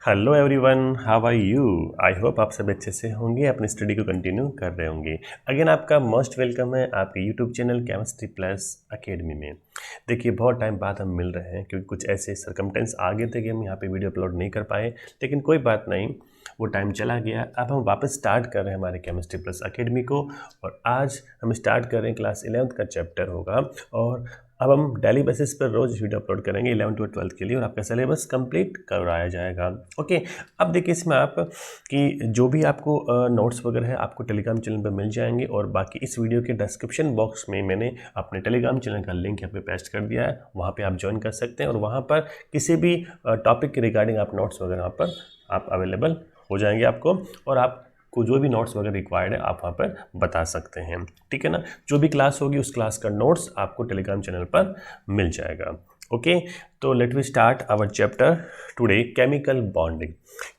Hello everyone, how are you. I hope आप सब अच्छे से होंगे, अपनी स्टडी को कंटिन्यू कर रहे होंगे। अगेन आपका मोस्ट वेलकम है आपके YouTube channel chemistry plus academy में। देखिए बहुत टाइम बाद हम मिल रहे हैं क्योंकि कुछ ऐसे सरकमटेंस आ गए थे कि हम यहाँ पे वीडियो अपलोड नहीं कर पाए, लेकिन कोई बात नहीं, वो टाइम चला गया। अब हम वापस स्टार्ट कर रहे हैं हमारे केमिस्ट्री प्लस अकेडमी को, और आज हम स्टार्ट कर रहे हैं क्लास 11th का चैप्टर होगा। और अब हम डेली बेसिस पर रोज वीडियो अपलोड करेंगे 11th और 12th के लिए, और आपका सिलेबस कंप्लीट करवाया जाएगा। ओके, अब देखिए इसमें आप कि जो भी आपको नोट्स वगैरह है आपको टेलीग्राम चैनल पर मिल जाएंगे, और बाकी इस वीडियो के डिस्क्रिप्शन बॉक्स में मैंने अपने टेलीग्राम चैनल का लिंक यहाँ पे पेस्ट कर दिया है, वहाँ पे आप ज्वाइन कर सकते हैं, और वहाँ पर किसी भी टॉपिक के रिगार्डिंग आप नोट्स वगैरह वहाँ पर आप अवेलेबल हो जाएंगे आपको, और आपको जो भी नोट्स वगैरह रिक्वायर्ड है आप वहाँ पर बता सकते हैं। ठीक है ना, जो भी क्लास होगी उस क्लास का नोट्स आपको टेलीग्राम चैनल पर मिल जाएगा। ओके, तो let we start our chapter today, chemical bonding.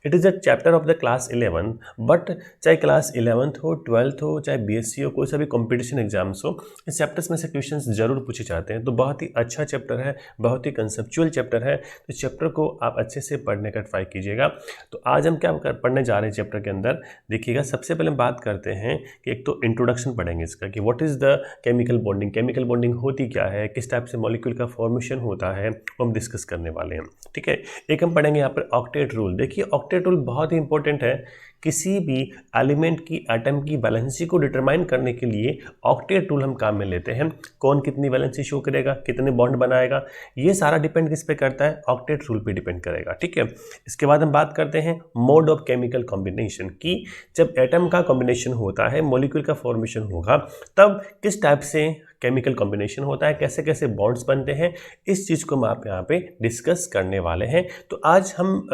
It is a chapter of the class 11, but चाहे क्लास 11th हो, 12th हो, चाहे बीएससी हो, कोई सा भी कंपटीशन एग्जाम्स हो, इस चैप्टर्स में से क्वेश्चंस जरूर पूछे जाते हैं। तो बहुत ही अच्छा चैप्टर है, बहुत ही कंसेप्चुअल चैप्टर है, तो चैप्टर को आप अच्छे से पढ़ने का ट्राई कीजिएगा। तो आज हम क्या पढ़ने जा रहे हैं चैप्टर के अंदर, देखिएगा। सबसे पहले हम बात करते हैं कि एक तो इंट्रोडक्शन पढ़ेंगे इसका, कि what is the chemical bonding, chemical bonding होती क्या है, किस टाइप से मॉलिक्यूल का फॉर्मेशन होता है, वो हम डिस्कस करने वाले हैं। ठीक है, एक हम पढ़ेंगे यहाँ पर ऑक्टेट रूल। देखिए ऑक्टेट रूल बहुत ही इंपॉर्टेंट है। किसी भी एलिमेंट की एटम की वैलेंसी को डिटरमाइन करने के लिए ऑक्टेट रूल हम काम में लेते हैं। कौन कितनी वैलेंसी शो करेगा, कितने बॉन्ड बनाएगा, ये सारा डिपेंड किस पे करता है, ऑक्टेट रूल पे डिपेंड करेगा। ठीक है, इसके बाद हम बात करते हैं मोड ऑफ केमिकल कॉम्बिनेशन की। जब एटम का कॉम्बिनेशन होता है, मॉलिक्यूल का फॉर्मेशन होगा, तब किस टाइप से केमिकल कॉम्बिनेशन होता है, कैसे कैसे बॉन्ड्स बनते हैं, इस चीज़ को हम आप यहाँ पे डिस्कस करने वाले हैं। तो आज हम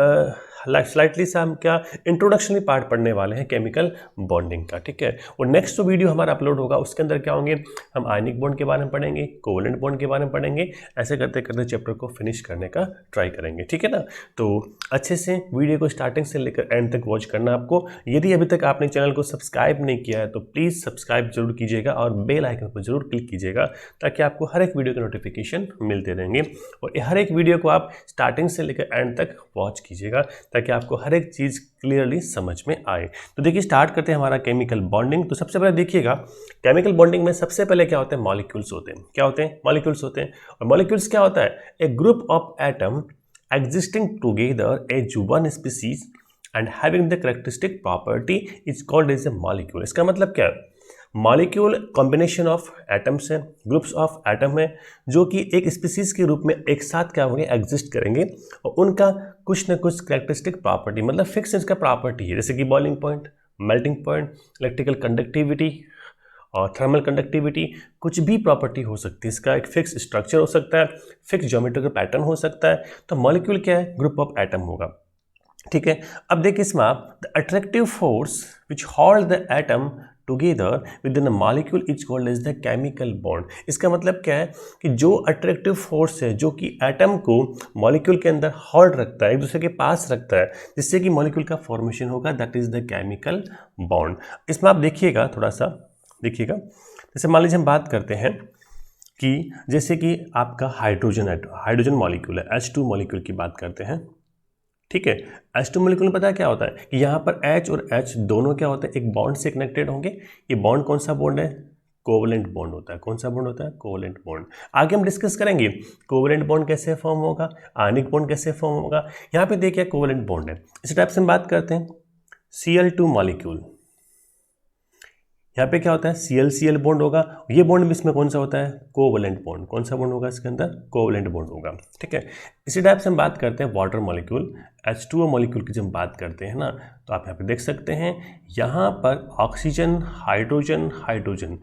स्लाइटली सा हम क्या इंट्रोडक्शनरी पार्ट पढ़ने वाले हैं केमिकल बॉन्डिंग का। ठीक है, और नेक्स्ट जो वीडियो हमारा अपलोड होगा उसके अंदर क्या होंगे, हम आयनिक बॉन्ड के बारे में पढ़ेंगे, कोवेलेंट बॉन्ड के बारे में पढ़ेंगे। ऐसे करते करते चैप्टर को फिनिश करने का ट्राई करेंगे। ठीक है ना, तो अच्छे से वीडियो को स्टार्टिंग से लेकर एंड तक वॉच करना आपको। यदि अभी तक आपने चैनल को सब्सक्राइब नहीं किया है तो प्लीज़ सब्सक्राइब जरूर कीजिएगा, और बेल आइकन पर जरूर क्लिक कीजिएगा, ताकि आपको हर एक वीडियो के नोटिफिकेशन मिलते रहेंगे। और हर एक वीडियो को आप स्टार्टिंग से लेकर एंड तक वॉच कीजिएगा, ताकि आपको हर एक चीज़ क्लियरली समझ में आए। तो देखिए स्टार्ट करते हैं हमारा केमिकल बॉन्डिंग। तो सबसे पहले देखिएगा, केमिकल बॉन्डिंग में सबसे पहले क्या होते हैं, मॉलिक्यूल्स होते हैं। क्या होते हैं, मॉलिक्यूल्स होते हैं। और मॉलिक्यूल्स क्या होता है, a group of atom existing together as one species and having the characteristic property is called as a molecule। इसका मतलब क्या है, मॉलिक्यूल कॉम्बिनेशन ऑफ एटम्स है, ग्रुप्स ऑफ एटम है, जो कि एक स्पीसीज के रूप में एक साथ क्या होंगे, एग्जिस्ट करेंगे, और उनका कुछ न कुछ कैरेक्टरिस्टिक प्रॉपर्टी, मतलब फिक्स इसका प्रॉपर्टी है, जैसे कि boiling point, melting point, electrical conductivity और थर्मल कंडक्टिविटी, कुछ भी प्रॉपर्टी हो सकती है। इसका एक फिक्स स्ट्रक्चर हो सकता है, फिक्स ज्योमेट्रिकल पैटर्न हो सकता है। तो मॉलिक्यूल क्या है, ग्रुप ऑफ एटम होगा। ठीक है, अब देखिए इसमें आप the attractive force which hold the atom together within a molecule is called as the chemical bond. इसका मतलब क्या है कि जो अट्रैक्टिव फोर्स है, जो कि एटम को मॉलिक्यूल के अंदर होल्ड रखता है, एक दूसरे के पास रखता है, जिससे कि मॉलिक्यूल का फॉर्मेशन होगा, that is the chemical bond. इसमें आप देखिएगा, थोड़ा सा देखिएगा, जैसे मान लीजिए हम बात करते हैं कि जैसे कि आपका हाइड्रोजन मॉलिक्यूल है, H2 मॉलिक्यूल की बात करते हैं। ठीक है, H2 मॉलिक्यूल में पता है क्या होता है कि यहाँ पर H और H दोनों क्या होते हैं, एक बॉन्ड से कनेक्टेड होंगे। ये बॉन्ड कौन सा बॉन्ड है, कोवेलेंट बॉन्ड होता है। कौन सा बॉन्ड होता है, कोवेलेंट बॉन्ड। आगे हम डिस्कस करेंगे कोवेलेंट बॉन्ड कैसे फॉर्म होगा, आयनिक बॉन्ड कैसे फॉर्म होगा। यहाँ पे देखिए कोवेलेंट बॉन्ड है। इस टाइप से हम बात करते हैं Cl2 मॉलिक्यूल, यहाँ पे क्या होता है, Cl बॉन्ड होगा। ये बॉन्ड भी इसमें कौन सा होता है, कोवेलेंट बॉन्ड। कौन सा बॉन्ड होगा इसके अंदर, कोवेलेंट बॉन्ड होगा। ठीक है, इसी टाइप से हम बात करते हैं वाटर मॉलिक्यूल, H2O मॉलिक्यूल की जब हम बात करते हैं ना, तो आप यहाँ पे देख सकते हैं, यहाँ पर ऑक्सीजन, हाइड्रोजन, हाइड्रोजन,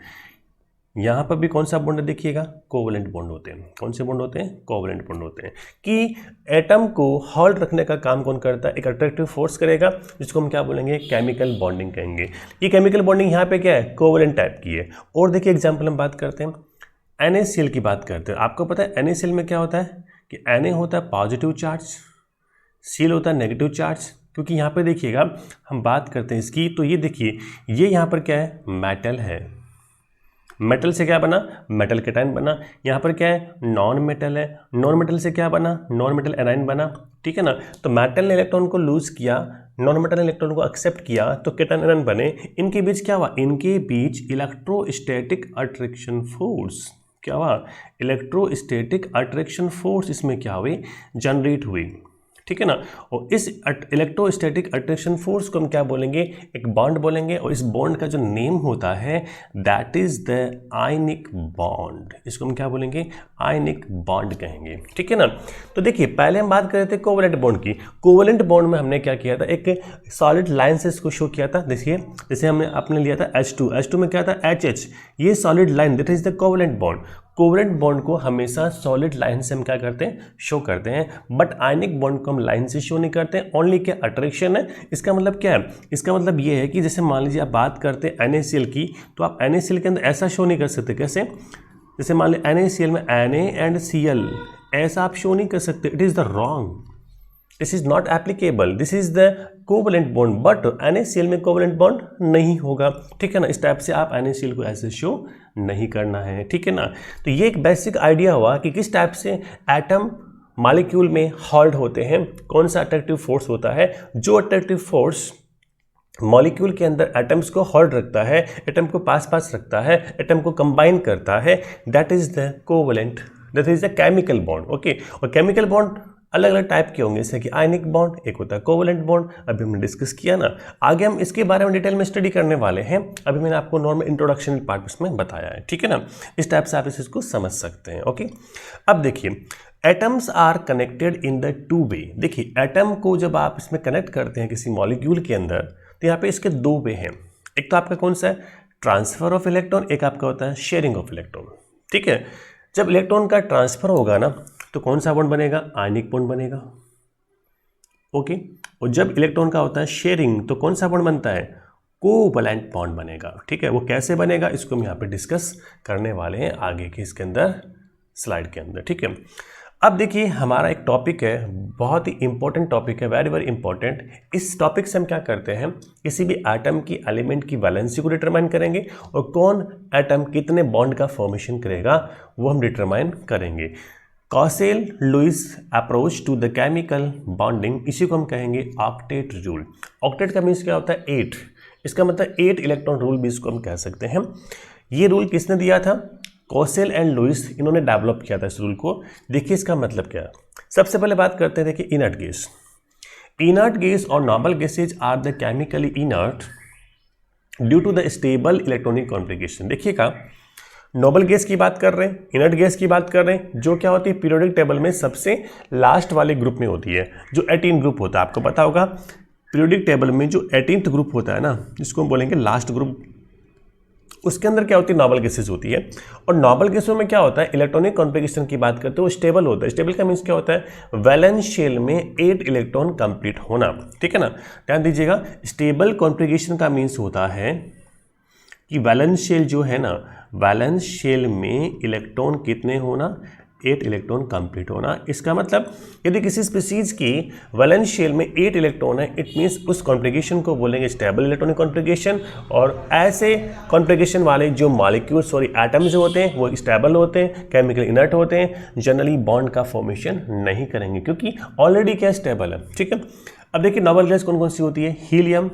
यहाँ पर भी कौन सा बॉन्ड है, देखिएगा कोवेलेंट बॉन्ड होते हैं। कौन से बॉन्ड होते हैं, कोवेलेंट बॉन्ड होते हैं। कि एटम को होल्ड रखने का काम कौन करता है, एक अट्रैक्टिव फोर्स करेगा, जिसको हम क्या बोलेंगे, केमिकल बॉन्डिंग कहेंगे। ये केमिकल बॉन्डिंग यहाँ पे क्या है, कोवेलेंट टाइप की है। और देखिए एग्जाम्पल हम बात करते हैं, NaCl की बात करते हैं। आपको पता है NaCl में क्या होता है कि Na होता है पॉजिटिव चार्ज, Cl होता है नेगेटिव चार्ज। क्योंकि यहाँ पे देखिएगा हम बात करते हैं इसकी, तो ये देखिए ये यहाँ पर क्या है, मेटल है। मेटल से क्या बना, मेटल कैटायन बना। यहाँ पर क्या है, नॉन मेटल है, नॉन मेटल से क्या बना, नॉन मेटल एनायन बना, ठीक है ना। तो मेटल ने इलेक्ट्रॉन को लूज किया, नॉन मेटल ने इलेक्ट्रॉन को एक्सेप्ट किया, तो कैटायन एनायन बने। इनके बीच क्या हुआ, इनके बीच इलेक्ट्रोस्टैटिक अट्रैक्शन फोर्स, क्या हुआ, इलेक्ट्रोस्टैटिक अट्रैक्शन फोर्स इसमें क्या हुई, जनरेट हुई, ठीक है ना। और इस इलेक्ट्रोस्टैटिक अट्रैक्शन फोर्स को हम क्या बोलेंगे, एक बॉन्ड बोलेंगे। और इस बॉन्ड का जो नेम होता है that is the ionic bond, इसको हम क्या बोलेंगे, आयनिक बॉन्ड कहेंगे, ठीक है ना। तो देखिए पहले हम बात कर रहे थे कोवलेंट बॉन्ड की। कोवलेंट बॉन्ड में हमने क्या किया था, एक सॉलिड लाइन से इसको शो किया था। देखिए जैसे हमने आपने लिया था H2 में क्या था HH, ये solid line, that is the covalent bond. Covalent bond को हमेशा सॉलिड लाइन से हम क्या करते हैं, शो करते हैं, बट आयनिक बॉन्ड को हम लाइन से शो नहीं करते हैं। ओनली क्या अट्रैक्शन है। इसका मतलब क्या है, इसका मतलब ये है कि जैसे मान लीजिए आप बात करते हैं NaCl की, तो आप NaCl के अंदर ऐसा शो नहीं कर सकते। कैसे, जैसे मान लीजिए NaCl में Na एंड Cl, ऐसा आप शो नहीं कर सकते, it is the wrong, this is not applicable, this is the covalent bond, but NaCl में कोवलेंट बॉन्ड नहीं होगा, ठीक है ना। इस टाइप से आप NaCl को ऐसे शो नहीं करना है, ठीक है ना। तो ये एक बेसिक आइडिया हुआ कि किस टाइप से एटम मॉलिक्यूल में होल्ड होते हैं, कौन सा अट्रैक्टिव फोर्स होता है। जो अट्रैक्टिव फोर्स मॉलिक्यूल के अंदर एटम्स को होल्ड रखता है, एटम को पास पास रखता है, एटम को कंबाइन करता है, that is the covalent, that is the chemical bond, okay. और केमिकल बॉन्ड अलग अलग टाइप के होंगे, जैसे कि आयनिक बॉन्ड, एक होता है कोवलेंट बॉन्ड, अभी हमने डिस्कस किया ना। आगे हम इसके बारे में डिटेल में स्टडी करने वाले हैं, अभी मैंने आपको नॉर्मल इंट्रोडक्शन पार्ट इसमें बताया है, ठीक है ना। इस टाइप से आप इसको समझ सकते हैं, ओके। अब देखिए atoms are connected in the two way. देखिए एटम को जब आप इसमें कनेक्ट करते हैं किसी मॉलिक्यूल के अंदर, तो यहाँ पे इसके दो वे हैं। एक तो आपका कौन सा है, ट्रांसफर ऑफ इलेक्ट्रॉन, एक आपका होता है शेयरिंग ऑफ इलेक्ट्रॉन, ठीक है। जब इलेक्ट्रॉन का ट्रांसफर होगा ना, तो कौन सा बॉन्ड बनेगा, आयनिक बॉन्ड बनेगा, ओके। और जब इलेक्ट्रॉन का होता है शेयरिंग, तो कौन सा बॉन्ड बनता है, कोवलेंट बॉन्ड बनेगा, ठीक है। वो कैसे बनेगा इसको हम यहाँ पे डिस्कस करने वाले हैं आगे के इसके अंदर स्लाइड के अंदर, ठीक है। अब देखिए हमारा एक टॉपिक है, बहुत ही इंपॉर्टेंट टॉपिक है, वेरी वेरी इंपॉर्टेंट। इस टॉपिक से हम क्या करते हैं, किसी भी एटम की एलिमेंट की वैलेंसी को डिटरमाइन करेंगे, और कौन एटम कितने बॉन्ड का फॉर्मेशन करेगा वो हम डिटरमाइन करेंगे। Kossel Lewis approach to the chemical bonding, इसी को हम कहेंगे ऑक्टेट रूल। ऑक्टेट का मीन्स क्या होता है, 8, इसका मतलब 8 इलेक्ट्रॉन रूल भी इसको हम कह सकते हैं। ये रूल किसने दिया था, कॉसेल एंड लुइस, इन्होंने डेवलप किया था इस रूल को। देखिए इसका मतलब क्या है। सबसे पहले बात करते हैं, देखिए इनर्ट गैस। इनर्ट गैस और normal gases are the chemically inert due to the stable electronic configuration. देखिएगा नोबल गैस की बात कर रहे हैं, इनर्ट गैस की बात कर रहे हैं, जो क्या होती है पीरियोडिक टेबल में सबसे लास्ट वाले ग्रुप में होती है, जो 18 ग्रुप होता है। आपको पता होगा पीरियोडिक टेबल में जो 18th ग्रुप होता है ना, जिसको हम बोलेंगे लास्ट ग्रुप, उसके अंदर क्या होती है, नोबल गैसेज होती है। और नोबल गैसों में क्या होता है, इलेक्ट्रॉनिक कॉन्फ़िगरेशन की बात करते हैं, वो स्टेबल होता है। स्टेबल का मीन्स क्या होता है, वैलेंस शेल में 8 इलेक्ट्रॉन कंप्लीट होना, ठीक है ना। ध्यान दीजिएगा, स्टेबल कॉन्फ़िगरेशन का मीन्स होता है कि वैलेंस शेल जो है ना, वैलेंस शेल में इलेक्ट्रॉन कितने होना, 8 इलेक्ट्रॉन कंप्लीट होना। इसका मतलब यदि किसी स्पीसीज की वैलेंस शेल में 8 इलेक्ट्रॉन है, इट मीन्स उस कॉन्फ़िगरेशन को बोलेंगे स्टेबल इलेक्ट्रॉनिक कॉन्फ़िगरेशन। और ऐसे कॉन्फ़िगरेशन वाले जो मॉलिक्यूल एटम्स जो होते हैं वो स्टेबल होते हैं, केमिकल इनर्ट होते हैं, जनरली बॉन्ड का फॉर्मेशन नहीं करेंगे क्योंकि ऑलरेडी क्या स्टेबल है, ठीक है। अब देखिए नोबल गैस कौन कौन सी होती है, helium,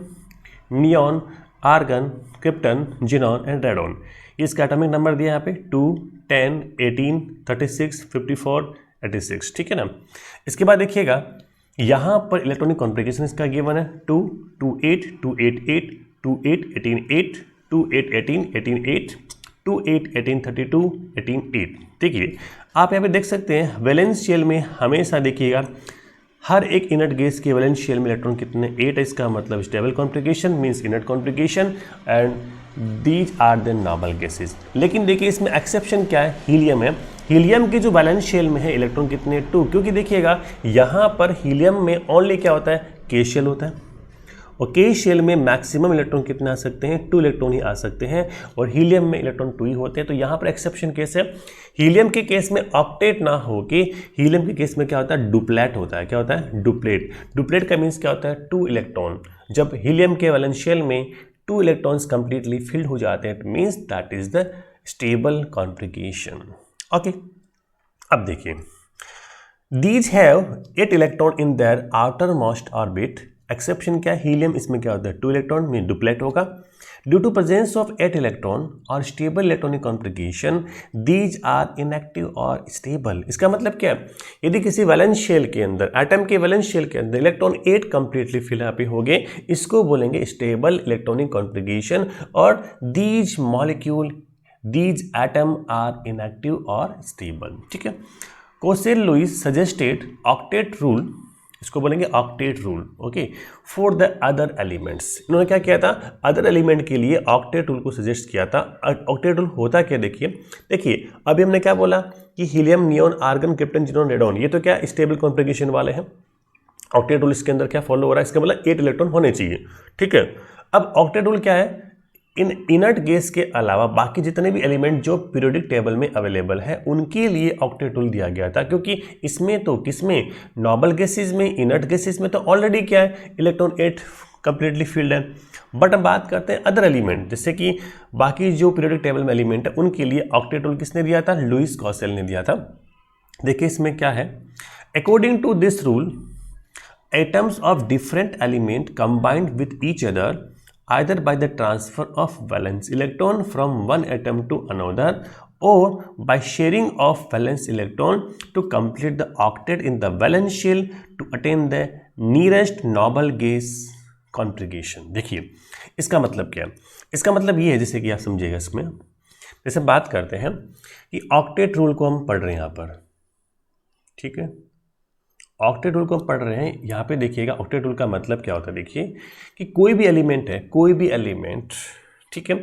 neon, argon, krypton, xenon and radon. इसका एटॉमिक नंबर दिया यहाँ पे 2, 10, 18, 36, 54, 86, ठीक है ना। इसके बाद देखिएगा यहाँ पर इलेक्ट्रॉनिक कॉन्फ़िगरेशन इसका गिवन है 2, 2, 8, 2, 8, 8, 2, 8, 18, 8, 2, 8, 18, 18, 8, 2, 8, 18, 32, 18, 8। देखिए आप यहाँ पे देख सकते हैं वैलेंस शेल में हमेशा देखिएगा हर एक इनर्ट गैस के वैलेंस शेल में इलेक्ट्रॉन कितने, 8 है। इसका मतलब stable configuration means inert configuration, and these are the noble gases. लेकिन देखिए इसमें एक्सेप्शन क्या है, हीलियम है। हीलियम के जो वैलेंस शेल में है इलेक्ट्रॉन कितने, 2, क्योंकि देखिएगा यहाँ पर हीलियम में ओनली क्या होता है, के शेल होता है, और के शेल में मैक्सिमम इलेक्ट्रॉन कितने आ सकते हैं, 2 इलेक्ट्रॉन ही आ सकते हैं, और हीलियम में इलेक्ट्रॉन 2 ही होते हैं। तो यहाँ पर एक्सेप्शन केस है। हीलियम के केस में ऑक्टेट ना हो के हीलियम के केस में क्या होता है, डुप्लेट होता है। क्या होता है, डुप्लेट। डुप्लेट का मीन्स क्या होता है, 2 इलेक्ट्रॉन। जब हीलियम के वैलेंस शेल में 2 इलेक्ट्रॉन्स कंप्लीटली फिल्ड हो जाते हैं, it means that is the stable configuration. Okay, अब देखिए, these have 8 electron in their outer most orbit. Exception क्या है, हीलियम, इसमें क्या होता है 2 इलेक्ट्रॉन में डुप्लेट होगा। Due to presence of 8 electron और stable electronic configuration these are inactive और स्टेबल। इसका मतलब क्या है, यदि किसी वैलेंस शेल के अंदर, एटम के वैलेंस शेल के अंदर इलेक्ट्रॉन 8 कंप्लीटली फिल अप हो गए, इसको बोलेंगे स्टेबल इलेक्ट्रॉनिक कॉन्फ़िगरेशन। और these molecule, these atom are inactive और स्टेबल। ठीक है, Kossel Lewis suggested octet rule, इसको बोलेंगे octet rule, okay, for the other elements. इन्होंने क्या किया था, अदर एलिमेंट के लिए ऑक्टेट रूल को सजेस्ट किया था। ऑक्टेट रूल होता क्या, देखिए अभी हमने क्या बोला कि helium, neon, argon, krypton, xenon, radon, ये तो क्या स्टेबल कॉन्फ़िगरेशन वाले हैं। ऑक्टेट रूल इसके अंदर क्या फॉलो हो रहा है, इसका मतलब 8 इलेक्ट्रॉन होने चाहिए। ठीक है, अब ऑक्टेट रूल क्या है, इन इनर्ट गैस के अलावा बाकी जितने भी एलिमेंट जो पीरियोडिक टेबल में अवेलेबल है उनके लिए ऑक्टेट रूल दिया गया था, क्योंकि इसमें तो किसमें, नॉबल गैसेज में, इनर्ट गैसेज में तो ऑलरेडी क्या है, इलेक्ट्रॉन 8 कंप्लीटली फिल्ड है। बट हम बात करते हैं अदर एलिमेंट, जैसे कि बाकी जो पीरियोडिक टेबल में एलिमेंट है उनके लिए ऑक्टेट रूल किसने दिया था, लुइस कॉसेल ने दिया था। देखिए इसमें क्या है, according to this rule atoms of different element combined with each other either by the transfer of valence electron from one atom to another or by sharing of valence electron to complete the octet in the valence shell to attain the nearest noble gas configuration। देखिए इसका मतलब क्या है, इसका मतलब ये है, जैसे कि आप समझिएगा, इसमें जैसे बात करते हैं कि ऑक्टेट रूल को हम पढ़ रहे हैं यहाँ पर। ठीक है, ऑक्टेट रूल को हम पढ़ रहे हैं यहाँ पे। देखिएगा ऑक्टेट रूल का मतलब क्या होता है, देखिए कि कोई भी एलिमेंट है, कोई भी एलिमेंट, ठीक है,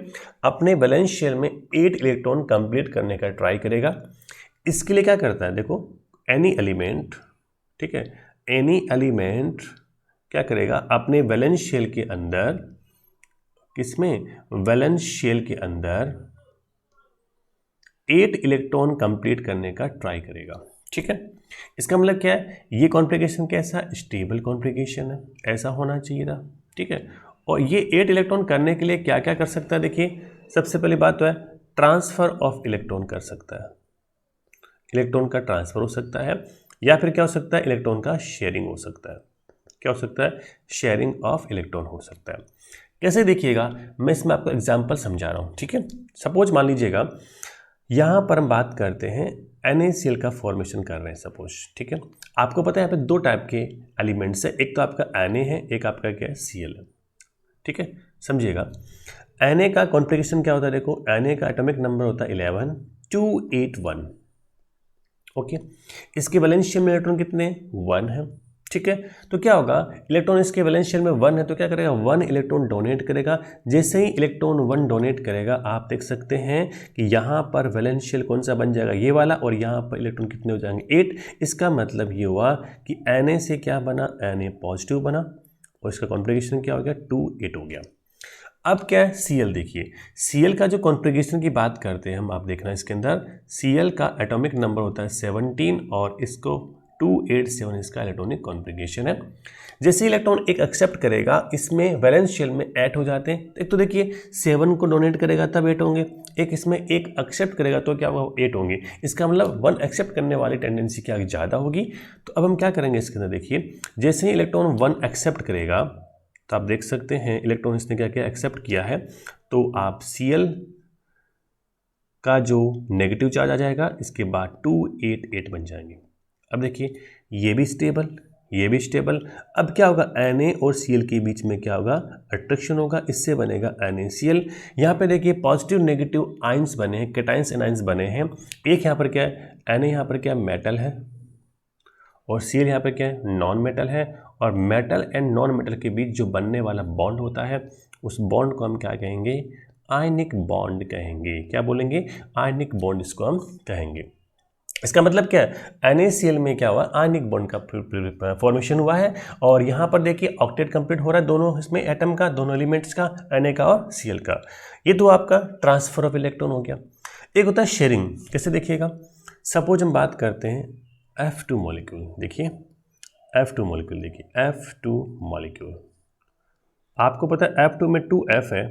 अपने वैलेंस शेल में 8 इलेक्ट्रॉन कंप्लीट करने का ट्राई करेगा। इसके लिए क्या करता है, देखो एनी एलिमेंट, ठीक है, एनी एलिमेंट क्या करेगा, अपने वैलेंस शेल के अंदर, किसमें, वैलेंस शेल के अंदर 8 इलेक्ट्रॉन कंप्लीट करने का ट्राई करेगा। ठीक है, इसका मतलब क्या है, ये कॉन्फ़िगरेशन कैसा, स्टेबल कॉन्फ़िगरेशन है, ऐसा होना चाहिए था। ठीक है, और ये 8 इलेक्ट्रॉन करने के लिए क्या क्या कर सकता है, देखिए सबसे पहली बात तो है ट्रांसफर ऑफ इलेक्ट्रॉन कर सकता है, इलेक्ट्रॉन का ट्रांसफर हो सकता है, या फिर क्या हो सकता है, इलेक्ट्रॉन का शेयरिंग हो सकता है। क्या हो सकता है, शेयरिंग ऑफ इलेक्ट्रॉन हो सकता है। कैसे, देखिएगा मैं इसमें आपको एग्जाम्पल समझा रहा हूँ। ठीक है, सपोज मान लीजिएगा यहाँ पर हम बात करते हैं NaCl का फॉर्मेशन कर रहे हैं सपोज। ठीक है, आपको पता है यहाँ पे 2 टाइप के एलिमेंट्स है, एक तो आपका Na है, एक आपका क्या है, Cl है। ठीक है, समझिएगा Na का कॉन्फ़िगरेशन क्या होता है, देखो Na का एटॉमिक नंबर होता है 11281। ओके, इसके वैलेंस शेल में इलेक्ट्रॉन कितने, 1 है। ठीक है, तो क्या होगा, इलेक्ट्रॉन इसके वैलेंस शेल में 1 है तो क्या करेगा, 1 इलेक्ट्रॉन डोनेट करेगा। जैसे ही इलेक्ट्रॉन 1 डोनेट करेगा, आप देख सकते हैं कि यहाँ पर वैलेंस शेल कौन सा बन जाएगा, ये वाला, और यहाँ पर इलेक्ट्रॉन कितने हो जाएंगे, 8। इसका मतलब ये हुआ कि Na से क्या बना, Na पॉजिटिव बना, और इसका कॉन्फ़िगरेशन क्या हो गया, 2 8 हो गया। अब क्या है, Cl, देखिए Cl का जो कॉन्फ़िगरेशन की बात करते हैं हम, आप देखना इसके अंदर Cl का एटॉमिक नंबर होता है 17 और इसको 287 इसका इलेक्ट्रॉनिक कॉन्फ़िगरेशन है। जैसे इलेक्ट्रॉन एक एक्सेप्ट करेगा, इसमें वैलेंस शेल में 8 हो जाते हैं। एक तो देखिए 7 को डोनेट करेगा तब 8 होंगे, एक इसमें एक एक्सेप्ट करेगा तो क्या होगा, 8 होंगे। इसका मतलब 1 एक्सेप्ट करने वाली टेंडेंसी क्या ज़्यादा होगी। तो अब हम क्या करेंगे इसके अंदर, देखिए जैसे ही इलेक्ट्रॉन 1 एक्सेप्ट करेगा तो आप देख सकते हैं इलेक्ट्रॉन इसने क्या किया, एक्सेप्ट किया है, तो आप Cl का जो नेगेटिव चार्ज आ जाएगा, इसके बाद 288 बन जाएंगे। अब देखिए ये भी स्टेबल, ये भी स्टेबल। अब क्या होगा, Na और Cl के बीच में क्या होगा, अट्रैक्शन होगा, इससे बनेगा NaCl। यहाँ पे देखिए पॉजिटिव नेगेटिव आइंस बने हैं, कैटाइंस एनाइंस बने हैं। एक यहाँ पर क्या है, Na यहाँ पर क्या मेटल है, और Cl यहाँ पे क्या है, नॉन मेटल है। और मेटल एंड नॉन मेटल के बीच जो बनने वाला बॉन्ड होता है, उस बॉन्ड को हम क्या कहेंगे, आयनिक बॉन्ड कहेंगे। क्या बोलेंगे, आयनिक बॉन्ड इसको हम कहेंगे। इसका मतलब क्या है, NaCl में क्या हुआ, आयनिक बॉन्ड का फॉर्मेशन हुआ है। और यहाँ पर देखिए ऑक्टेट कंप्लीट हो रहा है दोनों इसमें एटम का, दोनों एलिमेंट्स का, Na का और Cl का। ये तो आपका ट्रांसफर ऑफ इलेक्ट्रॉन हो गया। एक होता है शेयरिंग, कैसे देखिएगा, सपोज हम बात करते हैं F2 मॉलिक्यूल। देखिए F2 मॉलिक्यूल, देखिए F2 मॉलिक्यूल, आपको पता है F2 में 2F है,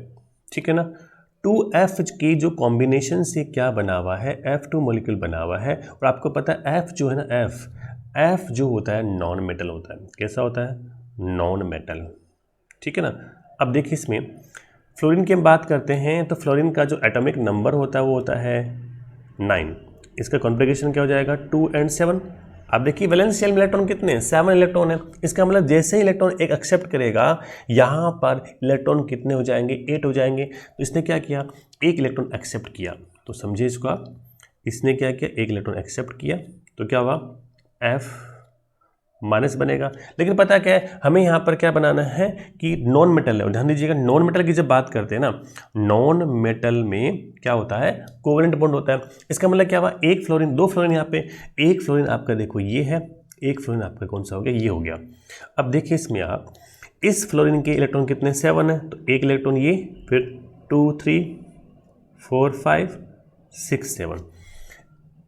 ठीक है ना, 2F की जो कॉम्बिनेशन से क्या बना हुआ है, F2 मॉलिक्यूल बना हुआ है। और आपको पता है F जो है ना, F जो होता है नॉन मेटल होता है। कैसा होता है? नॉन मेटल, ठीक है ना। अब देखिए इसमें फ्लोरीन की हम बात करते हैं तो फ्लोरीन का जो एटॉमिक नंबर होता है वो होता है 9। इसका कॉन्फ़िगरेशन क्या हो जाएगा? 2 and 7। अब देखिए वैलेंस शेल में इलेक्ट्रॉन कितने हैं? 7 इलेक्ट्रॉन है। इसका मतलब जैसे ही इलेक्ट्रॉन एक एक्सेप्ट करेगा यहाँ पर इलेक्ट्रॉन कितने हो जाएंगे? 8 हो जाएंगे। तो इसने क्या किया? एक इलेक्ट्रॉन एक्सेप्ट किया। तो समझिए इसको आप, इसने क्या किया? एक इलेक्ट्रॉन एक्सेप्ट किया तो क्या हुआ? F माइनस बनेगा। लेकिन पता क्या है, हमें यहाँ पर क्या बनाना है कि नॉन मेटल है। ध्यान दीजिएगा, नॉन मेटल की जब बात करते हैं ना, नॉन मेटल में क्या होता है? कोवेलेंट बॉन्ड होता है। इसका मतलब क्या हुआ? एक फ्लोरीन, दो फ्लोरीन यहाँ पे, एक फ्लोरीन आपका देखो ये है, एक फ्लोरीन आपका कौन सा हो गया? ये हो गया। अब देखिए इसमें आप इस फ्लोरीन के इलेक्ट्रॉन कितने? 7 है। तो एक इलेक्ट्रॉन ये, फिर 2 3 4 5 6 7।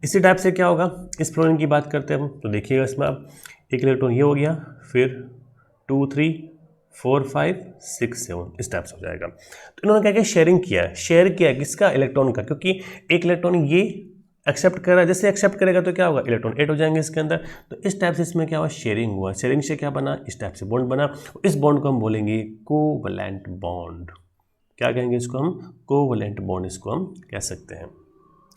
इसी टाइप से क्या होगा? इस फ्लोरीन की बात करते हैं हम, तो देखिएगा इसमें आप एक इलेक्ट्रॉन ये हो गया, फिर 2 3 4 5 6 7, इस टाइप से हो जाएगा। तो इन्होंने क्या किया? शेयरिंग किया है। शेयर किया है किसका? इलेक्ट्रॉन का, क्योंकि एक इलेक्ट्रॉन ये एक्सेप्ट कर रहा है, जैसे एक्सेप्ट करेगा तो क्या होगा? इलेक्ट्रॉन 8 हो जाएंगे इसके अंदर। तो इस टाइप से इसमें क्या हुआ? शेयरिंग हुआ। शेयरिंग से क्या बना? इस टाइप से बॉन्ड बना। इस बॉन्ड को हम बोलेंगे कोवैलेंट बॉन्ड। क्या कहेंगे इसको हम? कोवैलेंट बॉन्ड इसको हम कह सकते हैं,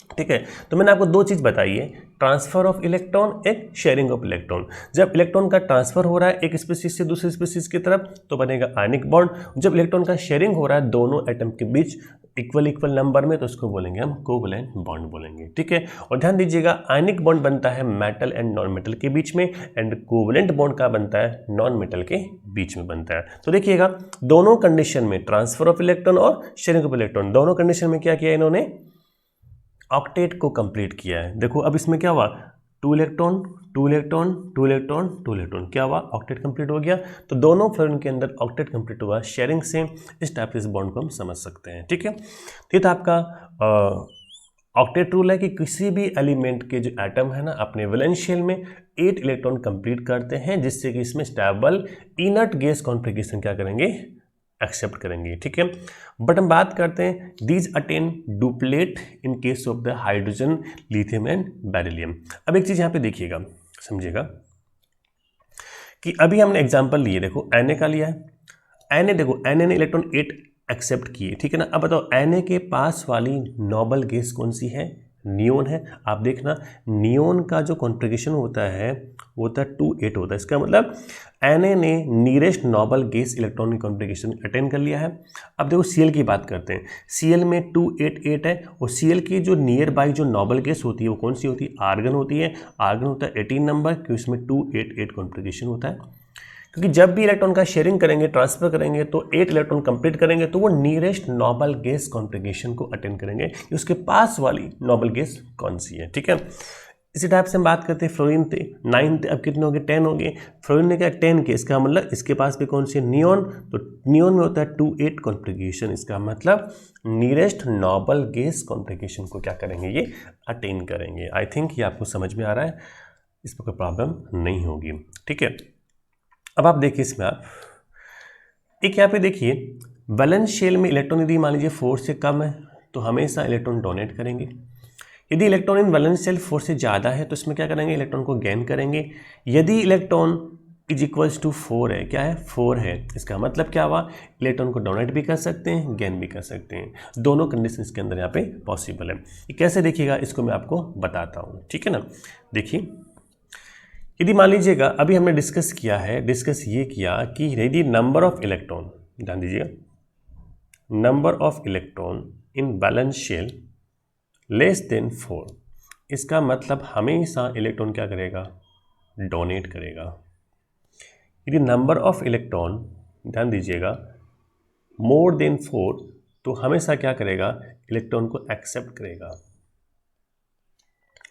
ठीक है। तो मैंने आपको दो चीज़ बताई है, ट्रांसफर ऑफ इलेक्ट्रॉन, एक शेयरिंग ऑफ इलेक्ट्रॉन। जब इलेक्ट्रॉन का ट्रांसफर हो रहा है एक स्पीसीज से दूसरी स्पीसीज की तरफ तो बनेगा आयनिक बॉन्ड। जब इलेक्ट्रॉन का शेयरिंग हो रहा है दोनों एटम के बीच इक्वल नंबर में तो उसको बोलेंगे हम कोवैलेंट बॉन्ड बोलेंगे, ठीक है। और ध्यान दीजिएगा आयनिक बॉन्ड बनता है मेटल एंड नॉन मेटल के बीच में, एंड कोवैलेंट बॉन्ड का बनता है नॉन मेटल के बीच में बनता है। तो देखिएगा दोनों कंडीशन में, ट्रांसफर ऑफ इलेक्ट्रॉन और शेयरिंग ऑफ इलेक्ट्रॉन, दोनों कंडीशन में क्या किया इन्होंने? ऑक्टेट को कंप्लीट किया है। देखो अब इसमें क्या हुआ? 2 इलेक्ट्रॉन 2 इलेक्ट्रॉन 2 इलेक्ट्रॉन 2 इलेक्ट्रॉन, क्या हुआ? ऑक्टेट कंप्लीट हो गया। तो दोनों फ्लोरीन के अंदर ऑक्टेट कंप्लीट हुआ शेयरिंग से। इस टाइप से इस बॉन्ड को हम समझ सकते हैं, ठीक है। तो ये था आपका ऑक्टेट रूल है कि किसी भी एलिमेंट के जो एटम है ना अपने वैलेंस शेल में 8 इलेक्ट्रॉन कंप्लीट करते हैं, जिससे कि इसमें स्टेबल इनर्ट गैस कॉन्फ़िगरेशन क्या करेंगे? एक्सेप्ट करेंगे, ठीक है। बट हम बात करते हैं these attain duplet in case of the hydrogen, lithium and beryllium. अब एक चीज यहां पे देखिएगा, समझिएगा कि अभी हमने एग्जांपल लिए, देखो Na का लिया है। Na देखो Na ने इलेक्ट्रॉन 8 एक्सेप्ट किए, ठीक है ना। अब बताओ Na के पास वाली नोबल गैस कौन सी है? नियोन है। आप देखना नियोन का जो कॉन्फ़िगरेशन होता है वो होता है 2 8 होता है। इसका मतलब Na ने nearest noble gas electronic configuration attend कर लिया है। अब देखो Cl की बात करते हैं। Cl में 2 8 8 है, और Cl की जो नियर बाई जो नोबल गैस होती है वो कौन सी होती है? आर्गन होती है। आर्गन होता है 18 नंबर, क्योंकि इसमें 2 8 8 कॉन्फ़िगरेशन होता है। क्योंकि जब भी इलेक्ट्रॉन का शेयरिंग करेंगे, ट्रांसफर करेंगे तो 8 इलेक्ट्रॉन कंप्लीट करेंगे तो वो नियरेस्ट नोबल गैस कॉन्फ़िगरेशन को अटेंड करेंगे कि उसके पास वाली नोबल गैस कौन सी है, ठीक है। इसी टाइप से हम बात करते हैं फ्लोरीन थे 9 थे, अब कितने हो गए? 10 हो गए। फ्लोरीन ने क्या 10 के, इसका मतलब इसके पास भी कौन सी है? नियोन। तो नियोन में होता है 2 8 कॉन्फ़िगरेशन, इसका मतलब नियरेस्ट नोबल गैस कॉन्फ़िगरेशन को क्या करेंगे? ये अटेंड करेंगे। आई थिंक ये आपको समझ में आ रहा है, इस पर कोई प्रॉब्लम नहीं होगी, ठीक है। अब आप देखिए इसमें आप एक यहाँ पे देखिए वैलेंस शेल में इलेक्ट्रॉन यदि मान लीजिए 4 से कम है तो हमेशा इलेक्ट्रॉन डोनेट करेंगे। यदि इलेक्ट्रॉन इन वैलेंस शेल 4 से ज़्यादा है तो इसमें क्या करेंगे? इलेक्ट्रॉन को गेन करेंगे। यदि इलेक्ट्रॉन इज इक्वल्स टू 4 है, क्या है? 4 है, इसका मतलब क्या हुआ? इलेक्ट्रॉन को डोनेट भी कर सकते हैं, गेन भी कर सकते हैं। दोनों कंडीशन इसके अंदर यहाँ पे पॉसिबल है। ये कैसे देखिएगा इसको मैं आपको बताता हूँ, ठीक है ना। देखिए यदि मान लीजिएगा अभी हमने डिस्कस ये किया कि यदि नंबर ऑफ इलेक्ट्रॉन, ध्यान दीजिएगा, number of electron in valence shell less than 4, इसका मतलब हमेशा इलेक्ट्रॉन क्या करेगा? डोनेट करेगा। यदि नंबर ऑफ इलेक्ट्रॉन, ध्यान दीजिएगा, मोर देन 4 तो हमेशा क्या करेगा? इलेक्ट्रॉन को एक्सेप्ट करेगा।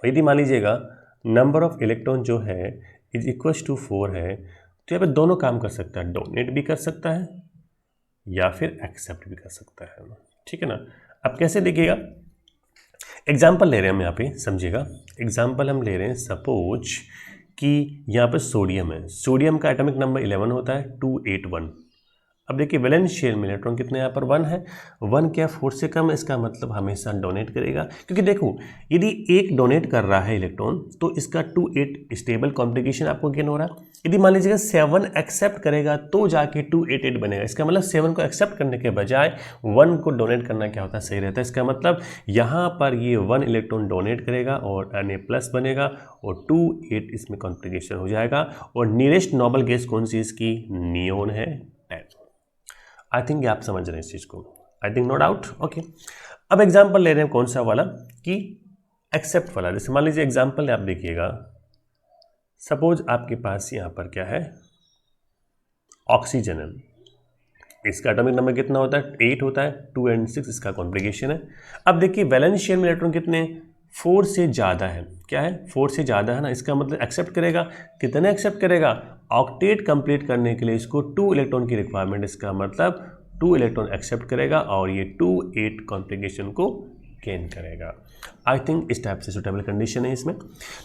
यदि मान लीजिएगा नंबर ऑफ इलेक्ट्रॉन जो है इज इक्वल टू 4 है तो यहाँ पे दोनों काम कर सकता है, डोनेट भी कर सकता है या फिर एक्सेप्ट भी कर सकता है, ठीक है ना। अब कैसे देखिएगा, एग्जाम्पल ले रहे हैं हम यहाँ पे, समझिएगा। एग्जाम्पल हम ले रहे हैं, सपोज कि यहाँ पे सोडियम है। सोडियम का एटॉमिक नंबर 11 होता है 281। अब देखिए वैलेंस शेल में इलेक्ट्रॉन कितने यहाँ पर 1 है, 1 क्या 4 से कम है, इसका मतलब हमेशा डोनेट करेगा। क्योंकि देखो यदि एक डोनेट कर रहा है इलेक्ट्रॉन तो इसका 2-8 स्टेबल कॉम्प्लिकेशन आपको गेन हो रहा है। यदि मान लीजिएगा 7 एक्सेप्ट करेगा तो जाके 2-8-8 बनेगा। इसका मतलब 7 को एक्सेप्ट करने के बजाय 1 को डोनेट करना क्या होता है, सही रहता है। इसका मतलब यहाँ पर ये 1 इलेक्ट्रॉन डोनेट करेगा और Na+ बनेगा और 2-8 इसमें कॉम्प्लिकेशन हो जाएगा। और नियरेस्ट नोबल गैस कौन सी इसकी, नियोन है 10। आई थिंक आप समझ रहे हैं इस चीज़ को, I think no doubt. Okay, अब एग्जाम्पल ले रहे हैं कौन सा वाला, कि एक्सेप्ट वाला। जैसे मान लीजिए एग्जाम्पल आप देखिएगा, सपोज आपके पास यहाँ पर क्या है, ऑक्सीजन है। इसका एटॉमिक नंबर कितना होता है, 8 होता है, 2 और 6 इसका कॉन्फ़िगरेशन है। अब देखिए वैलेंस शेल में इलेक्ट्रॉन कितने, 4 से ज़्यादा है। क्या है, 4 से ज़्यादा है ना, इसका मतलब एक्सेप्ट करेगा। कितने एक्सेप्ट करेगा, ऑक्टेट कंप्लीट करने के लिए इसको 2 इलेक्ट्रॉन की रिक्वायरमेंट, इसका मतलब 2 इलेक्ट्रॉन एक्सेप्ट करेगा और ये 2-8 कॉन्फ़िगरेशन को गेन करेगा। आई थिंक इस टाइप से सुटेबल कंडीशन है इसमें।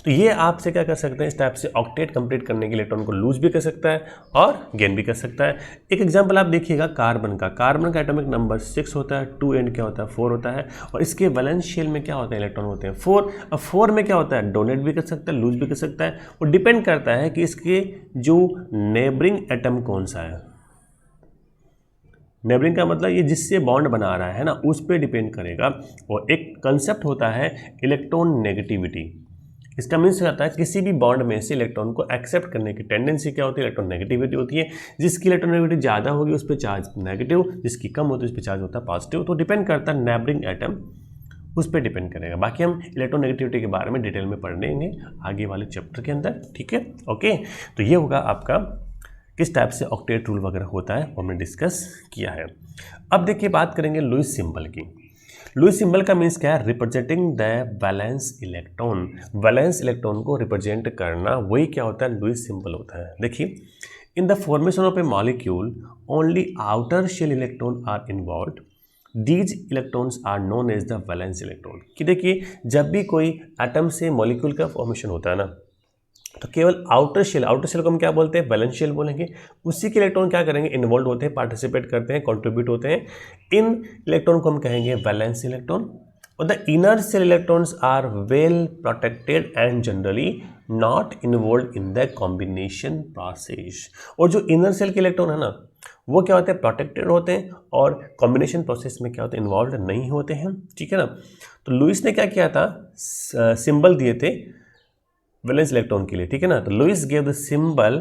तो ये आपसे क्या कर सकते हैं, इस टाइप से ऑक्टेट कंप्लीट करने के इलेक्ट्रॉन को लूज भी कर सकता है और गेन भी कर सकता है। एक एग्जांपल आप देखिएगा कार्बन का एटॉमिक नंबर 6 होता है, 2 एंड क्या होता है 4 होता है, और इसके वैलेंस शेल में क्या होता है, इलेक्ट्रॉन होते हैं 4। अब 4 में क्या होता है, डोनेट भी कर सकता है, लूज भी कर सकता है। वो डिपेंड करता है कि इसके जो नेबरिंग एटम कौन सा है। नेबरिंग का मतलब ये जिससे बॉन्ड बना रहा है ना, उस पर डिपेंड करेगा। और एक कंसेप्ट होता है इलेक्ट्रॉन नेगेटिविटी। इसका मीन्स होता है किसी भी बॉन्ड में से इलेक्ट्रॉन को एक्सेप्ट करने की टेंडेंसी क्या होती है, इलेक्ट्रॉन नेगेटिविटी होती है। जिसकी इलेक्ट्रॉन नेगेटिविटी ज़्यादा होगी उस पर चार्ज नेगेटिव, जिसकी कम होती है उस पर चार्ज होता है पॉजिटिव। तो डिपेंड करता है नेबरिंग एटम, उस पर डिपेंड करेगा। बाकी हम इलेक्ट्रॉन नेगेटिविटी के बारे में डिटेल में पढ़ेंगे आगे वाले चैप्टर के अंदर, ठीक है। ओके, तो ये होगा आपका किस टाइप से ऑक्टेट रूल वगैरह होता है वो हमने डिस्कस किया है। अब देखिए बात करेंगे लुईस सिंबल की। लुईस सिंबल का मीन्स क्या है, representing the valence electron. Valence electron को रिप्रेजेंट करना, वही क्या होता है, लुईस सिंबल होता है। देखिए in the formation of a molecule only outer shell electron are involve, these electrons are known as the valence electron. कि देखिए जब भी कोई एटम से मॉलिक्यूल का फॉर्मेशन होता है ना, तो केवल आउटर शेल को हम क्या बोलते हैं, वैलेंस शेल बोलेंगे। उसी के इलेक्ट्रॉन क्या करेंगे, इन्वॉल्व होते हैं, पार्टिसिपेट करते हैं, कंट्रीब्यूट होते हैं। इन इलेक्ट्रॉन को हम कहेंगे वैलेंस इलेक्ट्रॉन। और the inner shell electrons are well protected and generally not involve in the combination process. और जो इनर सेल के इलेक्ट्रॉन है ना, वो क्या होते हैं, प्रोटेक्टेड होते हैं और कॉम्बिनेशन प्रोसेस में क्या होते हैं, इन्वॉल्व नहीं होते हैं, ठीक है ना। तो लुईस ने क्या किया था, सिंबल दिए थे वैलेंस इलेक्ट्रॉन के लिए, ठीक है ना। तो Lewis gave the symbol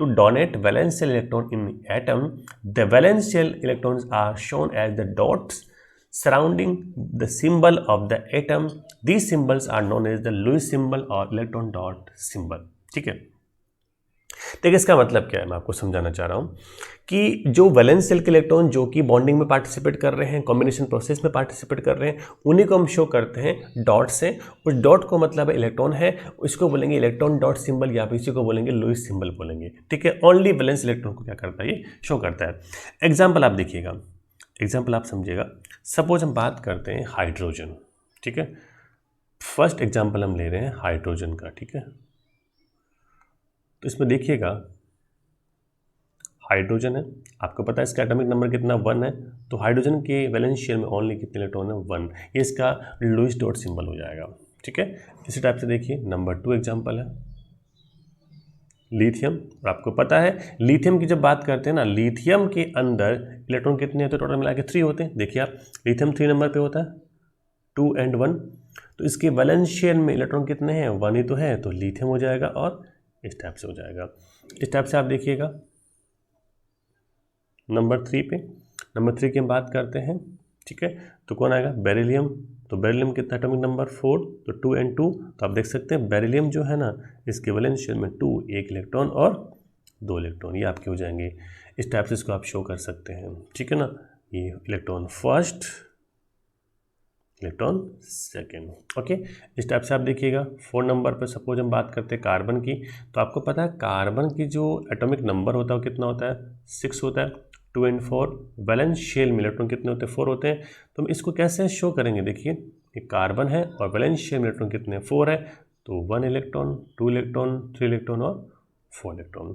to donate valence shell electron in atom. The valence shell electrons are shown as the dots surrounding the symbol of the atom. These symbols are known as the Lewis symbol or electron dot symbol, ठीक है। देखिए इसका मतलब क्या है, मैं आपको समझाना चाह रहा हूँ कि जो वैलेंस शेल के इलेक्ट्रॉन जो कि बॉन्डिंग में पार्टिसिपेट कर रहे हैं, कॉम्बिनेशन प्रोसेस में पार्टिसिपेट कर रहे हैं, उन्हीं को हम शो करते हैं डॉट से। उस डॉट को मतलब इलेक्ट्रॉन है, इसको बोलेंगे इलेक्ट्रॉन डॉट सिंबल या फिर इसी को बोलेंगे लुईस सिंबल बोलेंगे, ठीक है। ओनली वैलेंस इलेक्ट्रॉन को क्या करता है, ये शो करता है। एग्जाम्पल आप देखिएगा, एग्जाम्पल आप समझिएगा। सपोज हम बात करते हैं हाइड्रोजन, ठीक है। फर्स्ट एग्जाम्पल हम ले रहे हैं हाइड्रोजन का, ठीक है। तो इसमें देखिएगा हाइड्रोजन है, आपको पता है इसका एटॉमिक नंबर कितना 1 है। तो हाइड्रोजन के वैलेंस शेल में ओनली कितने इलेक्ट्रॉन है, 1। ये इसका लुईस डॉट सिंबल हो जाएगा, ठीक है। इसी टाइप से देखिए नंबर 2 एग्जाम्पल है लिथियम। और आपको पता है लिथियम की जब बात करते हैं ना, लिथियम के अंदर इलेक्ट्रॉन कितने होते हैं, टोटल मिला के 3 होते हैं। देखिए आप लिथियम 3 नंबर पे होता है, 2 और 1। तो इसके वैलेंस शेल में इलेक्ट्रॉन कितने हैं, 1 ही तो है, तो लिथियम हो जाएगा और इस टाइप से हो जाएगा। इस टाइप से आप देखिएगा नंबर 3 पे, नंबर 3 की हम बात करते हैं, ठीक है। तो कौन आएगा, बेरिलियम। तो बेरिलियम कितना एटॉमिक नंबर 4, तो 2 और 2। तो आप देख सकते हैं बेरिलियम जो है ना, इसके वैलेंस शेल में 2, 1 इलेक्ट्रॉन और 2 इलेक्ट्रॉन, ये आपके हो जाएंगे। इस टाइप से इसको आप शो कर सकते हैं, ठीक है ना। ये electron first, electron second, okay. इस टाइप से आप देखिएगा 4 नंबर पर सपोज हम बात करते हैं कार्बन की। तो आपको पता है कार्बन की जो एटॉमिक नंबर होता है वो कितना होता है, 6 होता है, 2 और 4। वैलेंस शेल में इलेक्ट्रॉन कितने होते हैं, 4 होते हैं। तो हम इसको कैसे शो करेंगे, देखिए ये कार्बन है और वैलेंस शेल में इलेक्ट्रॉन कितने, 4 है। तो 1 इलेक्ट्रॉन, 2 इलेक्ट्रॉन, 3 इलेक्ट्रॉन और 4 इलेक्ट्रॉन।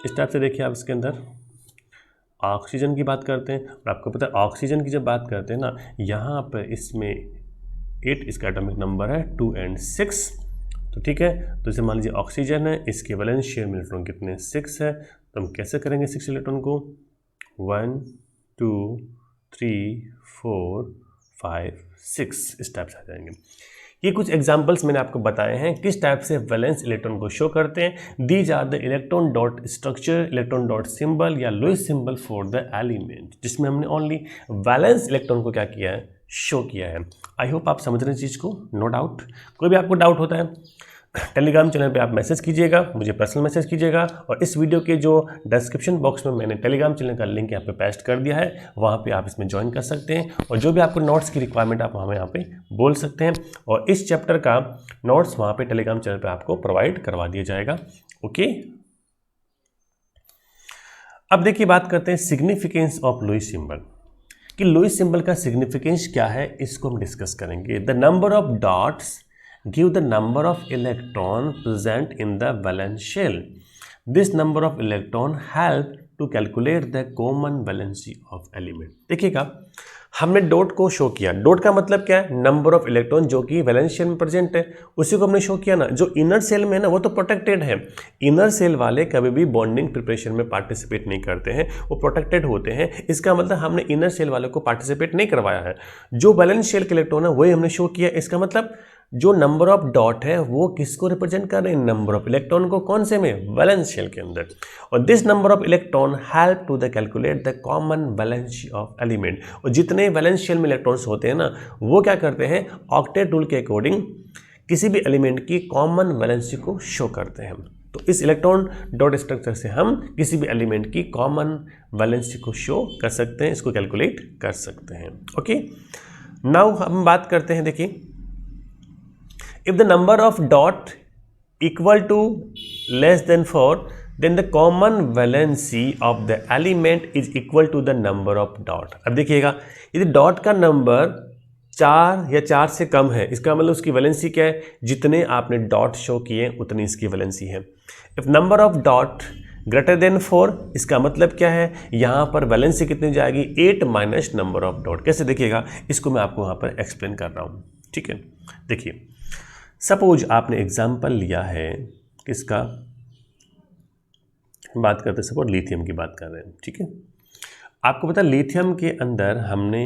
इस टाइप से देखिए आप इसके अंदर ऑक्सीजन की बात करते हैं, और आपको पता है ऑक्सीजन की जब बात करते हैं ना, यहाँ पर इसमें 8 इसका एटॉमिक नंबर है, 2 और 6। तो ठीक है, तो इसे मान लीजिए ऑक्सीजन है, इसके वैलेंस शेयर में इलेक्ट्रॉन कितने 6 है। तो हम कैसे करेंगे 6 इलेक्ट्रॉन को, 1 2 3 4 5 6 इस टाइप से आ जाएंगे। ये कुछ एग्जांपल्स मैंने आपको बताए हैं किस टाइप से वैलेंस इलेक्ट्रॉन को शो करते हैं। These are the electron dot structure, electron dot symbol या Lewis symbol for the element, जिसमें हमने ओनली वैलेंस इलेक्ट्रॉन को क्या किया है, शो किया है। आई होप आप समझ रहे हैं चीज़ को, नो डाउट। कोई भी आपको डाउट होता है टेलीग्राम चैनल पे आप मैसेज कीजिएगा, मुझे पर्सनल मैसेज कीजिएगा, और इस वीडियो के जो डिस्क्रिप्शन बॉक्स में मैंने टेलीग्राम चैनल का लिंक यहाँ पे पेस्ट कर दिया है, वहाँ पे आप इसमें ज्वाइन कर सकते हैं, और जो भी आपको नोट्स की रिक्वायरमेंट आप हमें यहाँ पे बोल सकते हैं, और इस चैप्टर का नोट्स वहाँ पे टेलीग्राम चैनल पर आपको प्रोवाइड करवा दिया जाएगा। ओके, अब देखिए बात करते हैं सिग्निफिकेंस ऑफ लुईस सिंबल, कि लुईस सिंबल का सिग्निफिकेंस क्या है, इसको हम डिस्कस करेंगे। The number of dots give the number of electron present in the valence shell. This number of electron help to calculate the common valency of element. देखिएगा, हमने dot को show किया। डॉट का मतलब क्या है, नंबर ऑफ इलेक्ट्रॉन जो कि वैलेंस शेल में प्रेजेंट है, उसी को हमने शो किया ना। जो इनर सेल में है ना, वो तो प्रोटेक्टेड है। इनर सेल वाले कभी भी बॉन्डिंग प्रिपरेशन में पार्टिसिपेट नहीं करते हैं, वो प्रोटेक्टेड होते हैं। इसका मतलब हमने इनर सेल वाले को पार्टिसिपेट नहीं करवाया है। जो वैलेंस शेल के इलेक्ट्रॉन है वही हमने शो किया। इसका मतलब जो नंबर ऑफ डॉट है वो किसको रिप्रेजेंट कर रहे हैं, नंबर ऑफ इलेक्ट्रॉन को। कौन से में, वैलेंस शेल के अंदर। और this number of electron help to the calculate the common valency of element. और जितने वैलेंस शेल में इलेक्ट्रॉन्स होते हैं ना, वो क्या करते हैं, ऑक्टेट रूल के अकॉर्डिंग किसी भी एलिमेंट की कॉमन वैलेंसी को शो करते हैं। तो इस इलेक्ट्रॉन डॉट स्ट्रक्चर से हम किसी भी एलिमेंट की कॉमन वैलेंसी को शो कर सकते हैं, इसको कैलकुलेट कर सकते हैं। ओके, नाउ हम बात करते हैं, देखिए, if the number of dot equal to less than 4, then the common valency of the element is equal to the number of dot. अब देखिएगा, यदि डॉट का नंबर 4 या 4 से कम है, इसका मतलब उसकी वैलेंसी क्या है, जितने आपने डॉट शो किए उतनी इसकी वैलेंसी है। If number of dot greater than 4, इसका मतलब क्या है, यहाँ पर वैलेंसी कितनी जाएगी, 8 माइनस नंबर ऑफ डॉट। कैसे देखिएगा, इसको मैं आपको वहाँ पर एक्सप्लेन कर रहा हूँ। ठीक है, देखिए, सपोज आपने एग्जाम्पल लिया है किसका, बात करते हैं सपोज लिथियम की बात कर रहे हैं। ठीक है, आपको पता है लिथियम के अंदर हमने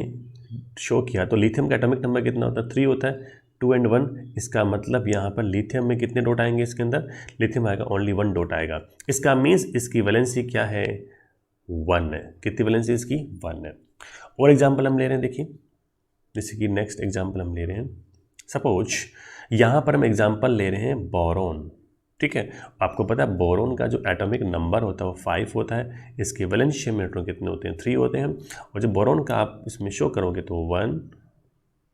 शो किया, तो लिथियम का एटॉमिक नंबर कितना होता है, 3 होता है, 2 और 1। इसका मतलब यहाँ पर लिथियम में कितने डॉट आएंगे, इसके अंदर लिथियम आएगा ओनली 1 डॉट आएगा। इसका मीन्स इसकी वैलेंसी क्या है, 1 है। कितनी वैलेंसी इसकी, 1 है। और एग्जाम्पल हम ले रहे हैं, देखिए, जैसे कि नेक्स्ट एग्जाम्पल हम ले रहे हैं, सपोज यहाँ पर हम एग्जाम्पल ले रहे हैं बोरोन। ठीक है, आपको पता है बोरोन का जो एटॉमिक नंबर होता है वो 5 होता है। इसके वैलेंस शेल में इलेक्ट्रॉन कितने होते हैं, 3 होते हैं। और जब बोरोन का आप इसमें शो करोगे तो 1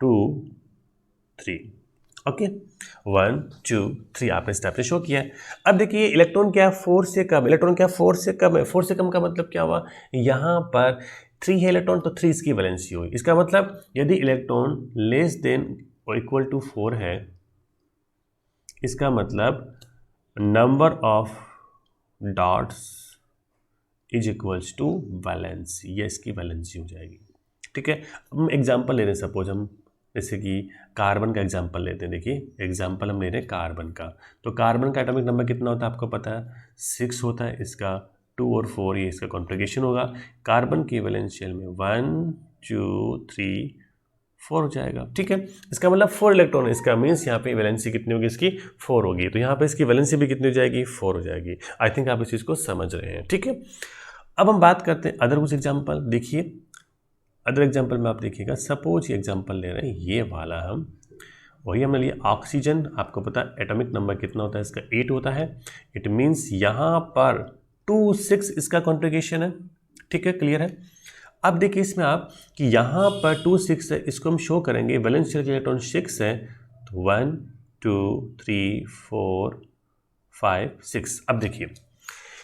2 3, ओके, 1 2 3 आपने इस टाइप से शो किया है। अब देखिए इलेक्ट्रॉन क्या है, 4 से कम। इलेक्ट्रॉन क्या 4 से कम है। 4 से कम का मतलब क्या हुआ, यहाँ पर 3 है इलेक्ट्रॉन, तो 3 इसकी वैलेंसी हुई। इसका मतलब यदि इलेक्ट्रॉन लेस देन और इक्वल टू 4 है, इसका मतलब number of dots is equals to valency, ये इसकी वैलेंसी हो जाएगी। ठीक है, अब हम एग्जांपल ले रहे हैं, सपोज हम जैसे कि कार्बन का एग्जांपल लेते हैं। देखिए एग्जांपल हम ले रहे हैं कार्बन का, तो कार्बन का एटॉमिक नंबर कितना होता है आपको पता है, 6 होता है। इसका 2 और 4 ये इसका कॉन्ट्रीब्यूशन होगा। कार्बन की वैलेंस शेल में 1 2 3 4 हो जाएगा। ठीक है, इसका मतलब 4 इलेक्ट्रॉन है। इसका मीन्स यहाँ पे वैलेंसी कितनी होगी, इसकी 4 होगी। तो यहाँ पे इसकी वैलेंसी भी कितनी हो जाएगी, 4 हो जाएगी। आई थिंक आप इस चीज़ को समझ रहे हैं। ठीक है, अब हम बात करते हैं अदर कुछ एग्जाम्पल। देखिए अदर एग्जाम्पल में आप देखिएगा, सपोज ये एग्जाम्पल ले रहे हैं, ये वाला हम वही हमने लिया ऑक्सीजन। आपको पता है एटॉमिक नंबर कितना होता है, इसका 8 होता है। इट मीन्स यहाँ पर 2 6 इसका कॉन्ट्रीब्यूशन है। ठीक है, क्लियर है। अब देखिए इसमें आप कि यहाँ पर 2 6 है, इसको हम शो करेंगे वैलेंस शेल के इलेक्ट्रॉन 6 है, तो 1 2 3 4 5 6। अब देखिए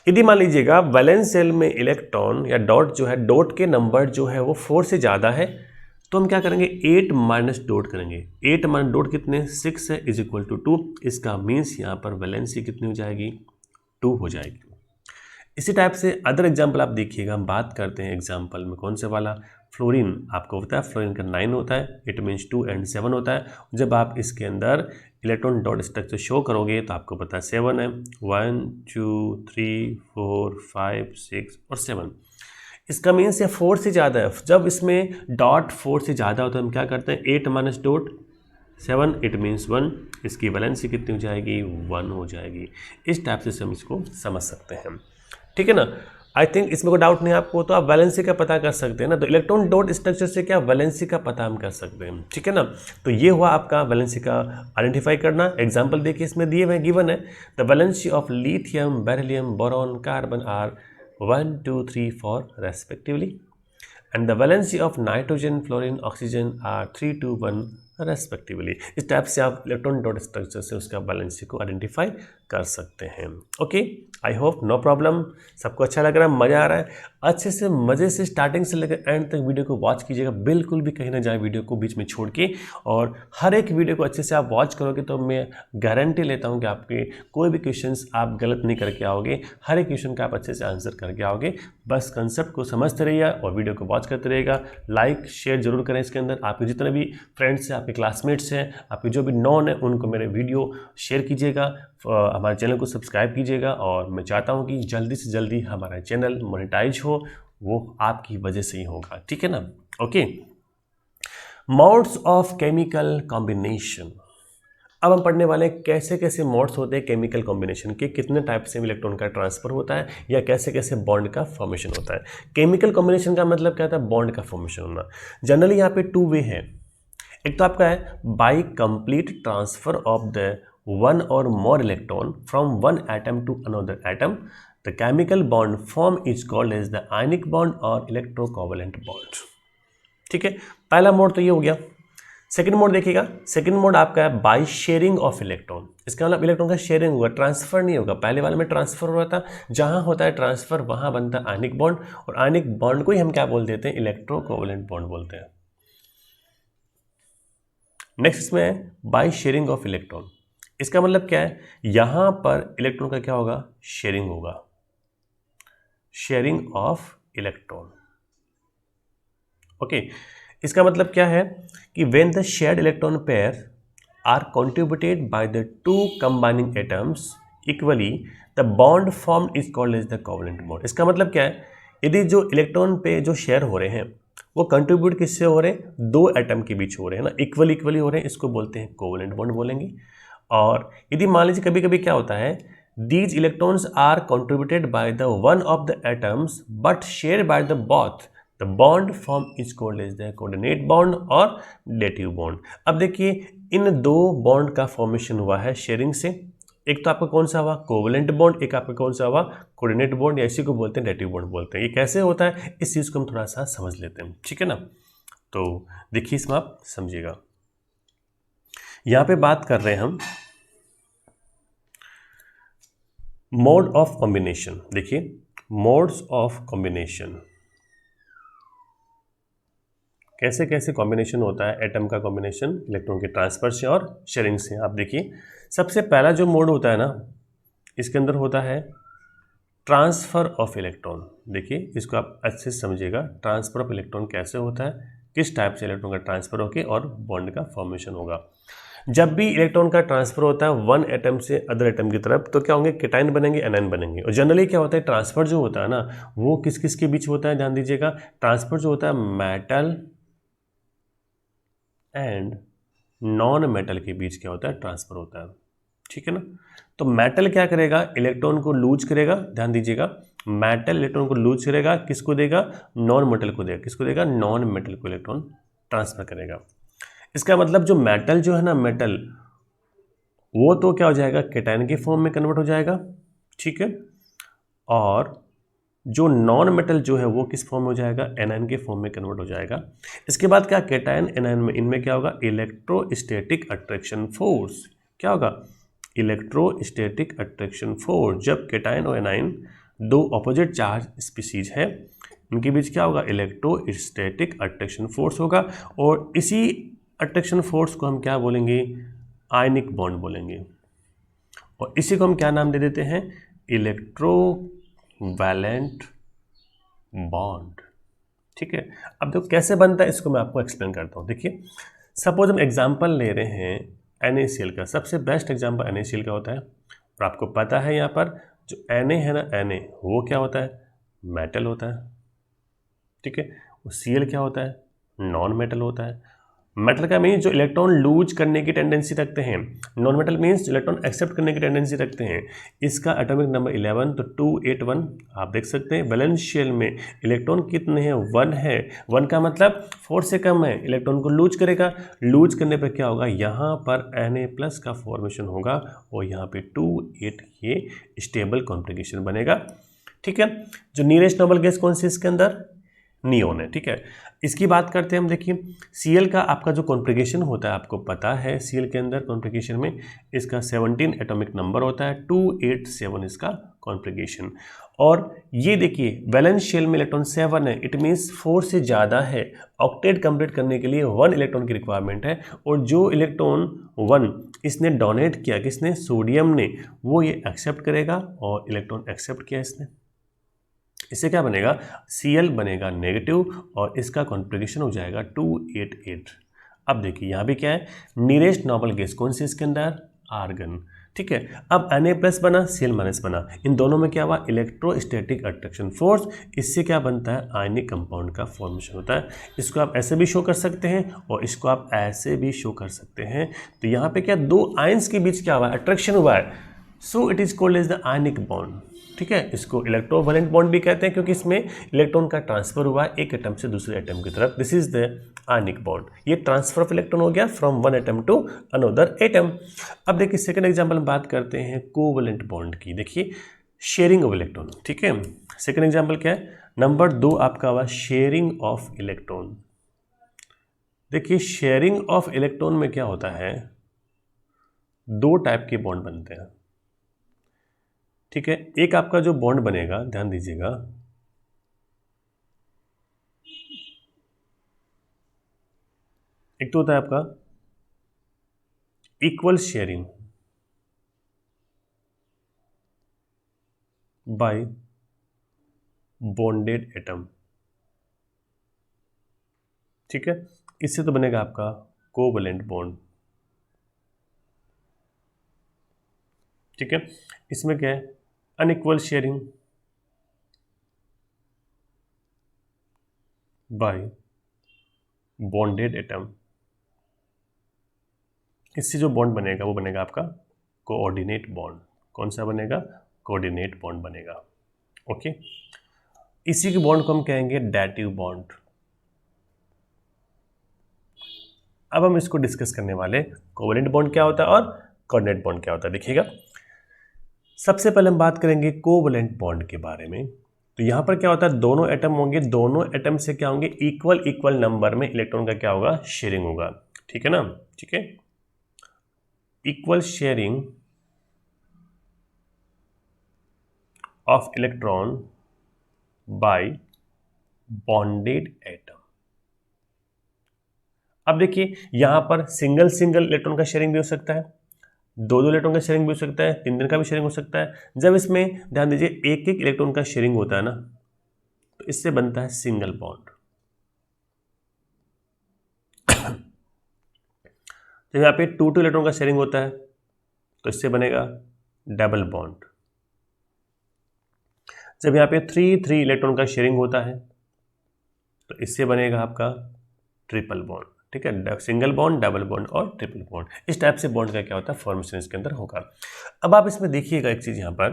यदि मान लीजिएगा वैलेंस शेल में इलेक्ट्रॉन या डॉट जो है, डॉट के नंबर जो है वो 4 से ज़्यादा है, तो हम क्या करेंगे 8 माइनस डॉट करेंगे। 8 माइनस डॉट कितने, 6 है, इज इक्वल टू 2। इसका मीन्स यहाँ पर वैलेंसी कितनी हो जाएगी, 2 हो जाएगी। इसी टाइप से अदर एग्जाम्पल आप देखिएगा, हम बात करते हैं एग्जाम्पल में कौन से वाला, फ्लोरीन। आपको पता है फ्लोरीन का 9 होता है, इट मीन्स 2 and 7 होता है। जब आप इसके अंदर इलेक्ट्रॉन डॉट स्ट्रक्चर शो करोगे तो आपको पता है 7 है, 1 2 3 4 5 6 और 7। इसका मीन्स ये 4 से ज़्यादा है। जब इसमें डॉट 4 से ज़्यादा होता है हम क्या करते हैं, 8 माइनस डॉट 7, इट मीन्स 1। इसकी वैलेंसी कितनी हो जाएगी, 1 हो जाएगी। इस टाइप से हम इसको समझ सकते हैं, ठीक है ना। आई थिंक इसमें कोई डाउट नहीं आपको, तो आप वैलेंसी का पता कर सकते हैं ना। तो इलेक्ट्रॉन डॉट स्ट्रक्चर से क्या वैलेंसी का पता हम कर सकते हैं, ठीक है ना। तो ये हुआ आपका वैलेंसी का आइडेंटिफाई करना। एग्जांपल देखिए इसमें दिए हुए गिवन है, the valency of lithium, beryllium, boron, carbon are 1 2 3 4 respectively, and the valency of nitrogen, fluorine, oxygen are 3 2 1 respectively. इस टाइप से आप इलेक्ट्रॉन डॉट स्ट्रक्चर से उसका वैलेंसी को आइडेंटिफाई कर सकते हैं। Okay, I hope no problem, सबको अच्छा लग रहा है, मज़ा आ रहा है। अच्छे से मज़े से स्टार्टिंग से लेकर एंड तक वीडियो को वॉच कीजिएगा, बिल्कुल भी कहीं ना जाए वीडियो को बीच में छोड़ के। और हर एक वीडियो को अच्छे से आप वॉच करोगे तो मैं गारंटी लेता हूँ कि आपके कोई भी क्वेश्चंस आप गलत नहीं करके आओगे, हर एक क्वेश्चन का आप अच्छे से आंसर करके आओगे। बस कंसेप्ट को समझते रहिए और वीडियो को वॉच करते रहिएगा। लाइक शेयर जरूर करें इसके अंदर। आपके जितने भी फ्रेंड्स हैं, आपके क्लासमेट्स हैं, आपके जो भी नॉन है, उनको मेरे वीडियो शेयर कीजिएगा, हमारे चैनल को सब्सक्राइब कीजिएगा। और मैं चाहता हूँ कि जल्दी से जल्दी हमारा चैनल मोनेटाइज हो, वो आपकी वजह से ही होगा, ठीक है ना। Okay, modes of chemical combination. अब हम पढ़ने वाले हैं कैसे कैसे मोड्स होते हैं केमिकल कॉम्बिनेशन के, कितने टाइप से इलेक्ट्रॉन का ट्रांसफर होता है, या कैसे कैसे बॉन्ड का फॉर्मेशन होता है। केमिकल कॉम्बिनेशन का मतलब क्या होता है, बॉन्ड का फॉर्मेशन होना। जनरली यहाँ पे 2 वे है। एक तो आपका है by complete transfer of the one or more electron from one atom to another atom. The chemical bond formed is called as the ionic bond or electrocovalent bond. ठीक है, पहला मोड तो ये हो गया। सेकंड मोड देखिएगा, second mode आपका है बाई शेयरिंग ऑफ इलेक्ट्रॉन। इसका मतलब इलेक्ट्रॉन का शेयरिंग होगा, ट्रांसफर नहीं होगा। पहले वाले में ट्रांसफर हो रहा था, जहां होता है ट्रांसफर वहां बनता है आयनिक बॉन्ड, और आयनिक बॉन्ड को ही हम क्या बोल देते हैं, इलेक्ट्रोकोवेलेंट बॉन्ड बोलते हैं। नेक्स्ट इसमें है बाई शेयरिंग ऑफ इलेक्ट्रॉन। इसका मतलब क्या है, यहां पर इलेक्ट्रॉन का क्या होगा, शेयरिंग होगा, शेयरिंग ऑफ इलेक्ट्रॉन। ओके, इसका मतलब क्या है कि when the shared electron pair are contributed by the 2 combining atoms equally, the bond formed is called as the covalent bond. इसका मतलब क्या है, यदि जो इलेक्ट्रॉन पे जो शेयर हो रहे हैं वो कंट्रीब्यूट किससे हो रहे हैं, 2 एटम के बीच हो रहे हैं ना, इक्वली इक्वली हो रहे हैं, इसको बोलते हैं कोवेलेंट बॉन्ड बोलेंगे। और यदि मान लीजिए कभी कभी क्या होता है, these electrons are contributed by the one of the atoms but share by the both, the bond form is called as the coordinate bond और डेटिव बॉन्ड। अब देखिए इन 2 बॉन्ड का फॉर्मेशन हुआ है शेयरिंग से। एक तो आपका कौन सा हुआ, कोवेलेंट बॉन्ड, एक आपका कौन सा हुआ, कोऑर्डिनेट बॉन्ड, या इसी को बोलते हैं डेटिव बॉन्ड बोलते हैं। ये कैसे होता है, इस चीज़ को हम थोड़ा सा समझ लेते हैं, ठीक है ना। तो देखिए इसमें आप समझिएगा, यहाँ पे बात कर रहे हैं हम मोड ऑफ कॉम्बिनेशन। देखिए मोड्स ऑफ कॉम्बिनेशन, कैसे कैसे कॉम्बिनेशन होता है एटम का कॉम्बिनेशन इलेक्ट्रॉन के ट्रांसफर से और शेयरिंग से। आप देखिए सबसे पहला जो मोड होता है ना, इसके अंदर होता है ट्रांसफर ऑफ इलेक्ट्रॉन। देखिए इसको आप अच्छे से समझिएगा, ट्रांसफर ऑफ इलेक्ट्रॉन कैसे होता है, किस टाइप से इलेक्ट्रॉन का ट्रांसफर होके और बॉन्ड का फॉर्मेशन होगा। जब भी इलेक्ट्रॉन का ट्रांसफर होता है वन एटम से अदर एटम की तरफ, तो क्या होंगे, केटाइन बनेंगे, एनाइन बनेंगे। और जनरली क्या होता है, ट्रांसफर जो होता है ना, वो किस किस के बीच होता है, ध्यान दीजिएगा। ट्रांसफर जो होता है मेटल एंड नॉन मेटल के बीच क्या होता है, ट्रांसफर होता है, ठीक है ना। तो मेटल क्या करेगा, इलेक्ट्रॉन को लूज करेगा, ध्यान दीजिएगा, मेटल इलेक्ट्रॉन को लूज करेगा, किसको देगा, नॉन मेटल को देगा, किसको देगा, नॉन मेटल को इलेक्ट्रॉन ट्रांसफर करेगा। इसका मतलब जो मेटल जो है ना, मेटल वो तो क्या हो जाएगा, केटाइन के फॉर्म में कन्वर्ट हो जाएगा, ठीक है। और जो नॉन मेटल जो है वो किस फॉर्म में हो जाएगा, एनायन के फॉर्म में कन्वर्ट हो जाएगा। इसके बाद क्या, केटाइन एनायन में इनमें क्या होगा, इलेक्ट्रोस्टैटिक अट्रैक्शन फोर्स। क्या होगा, इलेक्ट्रोस्टैटिक अट्रैक्शन फोर्स। जब केटाइन और एनायन 2 ऑपोजिट चार्ज स्पीसीज है, इनके बीच क्या होगा, इलेक्ट्रोस्टैटिक अट्रैक्शन फोर्स होगा। और इसी अट्रैक्शन फोर्स को हम क्या बोलेंगे, आयनिक बॉन्ड बोलेंगे। और इसी को हम क्या नाम दे देते हैं, इलेक्ट्रो वैलेंट बॉन्ड। ठीक है, अब देखो कैसे बनता है इसको मैं आपको एक्सप्लेन करता हूँ। देखिए सपोज हम एग्जांपल ले रहे हैं NaCl का, सबसे बेस्ट एग्जांपल NaCl का होता है। और आपको पता है यहाँ पर जो Na है ना, Na वो क्या होता है, मेटल होता है। ठीक है, वो Cl क्या होता है, नॉन मेटल होता है। मेटल का मीन्स जो इलेक्ट्रॉन लूज करने की टेंडेंसी रखते हैं, non metal means electron accept करने की टेंडेंसी रखते हैं। इसका एटॉमिक नंबर 11, तो 281 आप देख सकते हैं। वैलेंस शेल में इलेक्ट्रॉन कितने हैं, 1 है। 1 का मतलब 4 से कम है, इलेक्ट्रॉन को लूज करेगा। लूज करने पर क्या होगा, यहाँ पर Na+ का फॉर्मेशन होगा और यहाँ पे 28 ये स्टेबल कॉन्फ़िगरेशन बनेगा। ठीक है, जो नियरेस्ट नोबल गैस कौन सी इसके अंदर, नियोन है। ठीक है, इसकी बात करते हैं हम। देखिए Cl का आपका जो कॉन्फ़िगरेशन होता है आपको पता है, Cl के अंदर कॉन्फ़िगरेशन में इसका 17 एटॉमिक नंबर होता है, 287 इसका कॉन्फ़िगरेशन। और ये देखिए वैलेंस शेल में इलेक्ट्रॉन 7 है, इट मीन्स 4 से ज़्यादा है। ऑक्टेट कंप्लीट करने के लिए 1 इलेक्ट्रॉन की रिक्वायरमेंट है। और जो इलेक्ट्रॉन 1 इसने डोनेट किया, किसने, सोडियम ने, वो ये एक्सेप्ट करेगा और इलेक्ट्रॉन एक्सेप्ट किया इसने। इससे क्या बनेगा, Cl बनेगा नेगेटिव और इसका कॉन्फ़िगरेशन हो जाएगा 288। अब देखिए यहाँ भी क्या है, नियरेस्ट नोबल गैस कौन सी इसके अंदर, आर्गन। ठीक है, अब Na+ बना, Cl- बना, इन दोनों में क्या हुआ, इलेक्ट्रोस्टैटिक अट्रैक्शन फोर्स। इससे क्या बनता है, आयनिक कंपाउंड का फॉर्मेशन होता है। इसको आप ऐसे भी शो कर सकते हैं और इसको आप ऐसे भी शो कर सकते हैं। तो यहाँ पे क्या, दो आयंस के बीच क्या हुआ है, अट्रैक्शन हुआ है। So it is called as the ionic bond. ठीक है, इसको इलेक्ट्रोवैलेंट बॉन्ड भी कहते हैं क्योंकि इसमें इलेक्ट्रॉन का ट्रांसफर हुआ है एक एटम से दूसरे एटम की तरफ। This is the ionic bond. ये ट्रांसफर ऑफ इलेक्ट्रॉन हो गया from one atom to another atom. अब देखिए सेकंड एग्जांपल हम बात करते हैं कोवैलेंट बॉन्ड की। देखिए शेयरिंग ऑफ इलेक्ट्रॉन। ठीक है, सेकंड एग्जांपल क्या है, नंबर 2 आपका हुआ शेयरिंग ऑफ इलेक्ट्रॉन। देखिए शेयरिंग ऑफ इलेक्ट्रॉन में क्या होता है, 2 टाइप के बॉन्ड बनते हैं। ठीक है, एक आपका जो बॉन्ड बनेगा, ध्यान दीजिएगा, एक तो होता है आपका equal sharing by bonded atom. ठीक है, इससे तो बनेगा आपका कोवैलेंट बॉन्ड। ठीक है, इसमें क्या है, unequal sharing by bonded atom. इससे जो बॉन्ड बनेगा वो बनेगा आपका कोऑर्डिनेट बॉन्ड। कौन सा बनेगा, कोऑर्डिनेट बॉन्ड बनेगा। ओके, इसी के बॉन्ड को हम कहेंगे डैटिव बॉन्ड। अब हम इसको डिस्कस करने वाले, कोवैलेंट बॉन्ड क्या होता है और कोऑर्डिनेट बॉन्ड क्या होता है। देखिएगा सबसे पहले हम बात करेंगे कोवैलेंट बॉन्ड के बारे में। तो यहाँ पर क्या होता है, दोनों एटम होंगे, दोनों एटम से क्या होंगे, इक्वल इक्वल नंबर में इलेक्ट्रॉन का क्या होगा, शेयरिंग होगा। ठीक है ना, ठीक है, equal sharing of electron by bonded atom. अब देखिए यहां पर सिंगल सिंगल इलेक्ट्रॉन का शेयरिंग भी हो सकता है, दो इलेक्ट्रॉन का शेयरिंग भी हो सकता है, तीन का भी शेयरिंग हो सकता है। जब इसमें ध्यान दीजिए एक एक इलेक्ट्रॉन का शेयरिंग होता है ना, तो इससे बनता है सिंगल बॉन्ड। जब यहाँ पे 2 इलेक्ट्रॉन का शेयरिंग होता है तो इससे बनेगा डबल बॉन्ड। जब यहाँ पे 3 इलेक्ट्रॉन का शेयरिंग होता है तो इससे बनेगा आपका ट्रिपल बॉन्ड। ठीक है, सिंगल बॉन्ड, डबल बॉन्ड और ट्रिपल बॉन्ड, इस टाइप से बॉन्ड का क्या होता है, फॉर्मेशन इसके अंदर होगा। अब आप इसमें देखिएगा एक चीज यहाँ पर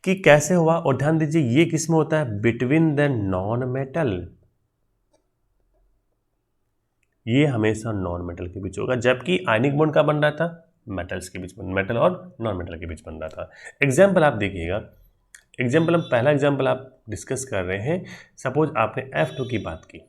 कि कैसे हुआ, और ध्यान दीजिए ये किस में होता है, बिटवीन द नॉन मेटल। ये हमेशा नॉन मेटल के बीच होगा, जबकि आयनिक बॉन्ड का बन रहा था, मेटल्स के बीच, मेटल और नॉन मेटल के बीच बन रहा था। एग्जाम्पल आप देखिएगा, एग्जाम्पल हम पहला एग्जाम्पल आप डिस्कस कर रहे हैं। सपोज आपने F2 की बात की।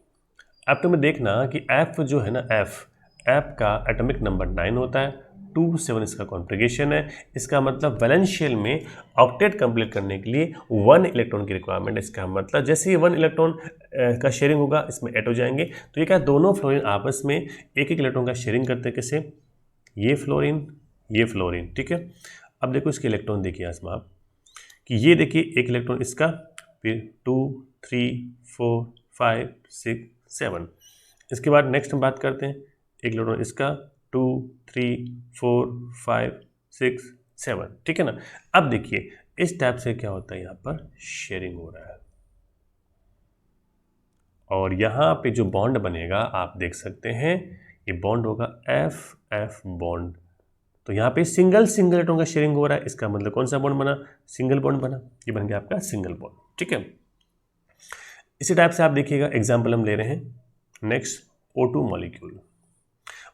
F2 में देखना कि F जो है ना, F का एटॉमिक नंबर 9 होता है, 27 इसका कॉन्फ़िगरेशन है। इसका मतलब वैलेंस शेल में ऑक्टेट कंप्लीट करने के लिए 1 इलेक्ट्रॉन की रिक्वायरमेंट है। इसका मतलब जैसे ही 1 इलेक्ट्रॉन का शेयरिंग होगा इसमें ऐड हो जाएंगे। तो ये क्या, दोनों फ्लोरीन आपस में एक एक इलेक्ट्रॉन का शेयरिंग करते हैं। कैसे, ये फ्लोरीन, ये फ्लोरीन। ठीक है, अब देखो इसके इलेक्ट्रॉन देखिए इसमें आप कि ये देखिए एक इलेक्ट्रॉन इसका, फिर 2 3 4 5 6 7। इसके बाद नेक्स्ट हम बात करते हैं, एक इलेक्ट्रॉन इसका 2 3 4 5 6 7, ठीक है ना। अब देखिए इस टाइप से क्या होता है, यहाँ पर शेयरिंग हो रहा है और यहाँ पे जो बॉन्ड बनेगा आप देख सकते हैं, ये बॉन्ड होगा एफ एफ बॉन्ड। तो यहाँ पे सिंगल सिंगल इलेक्ट्रॉन का शेयरिंग हो रहा है, इसका मतलब कौन सा बॉन्ड बना, सिंगल बॉन्ड बना, ये बन गया आपका सिंगल बॉन्ड, ठीक है। इसी टाइप से आप देखिएगा एग्जाम्पल हम ले रहे हैं नेक्स्ट, O2 मॉलिक्यूल।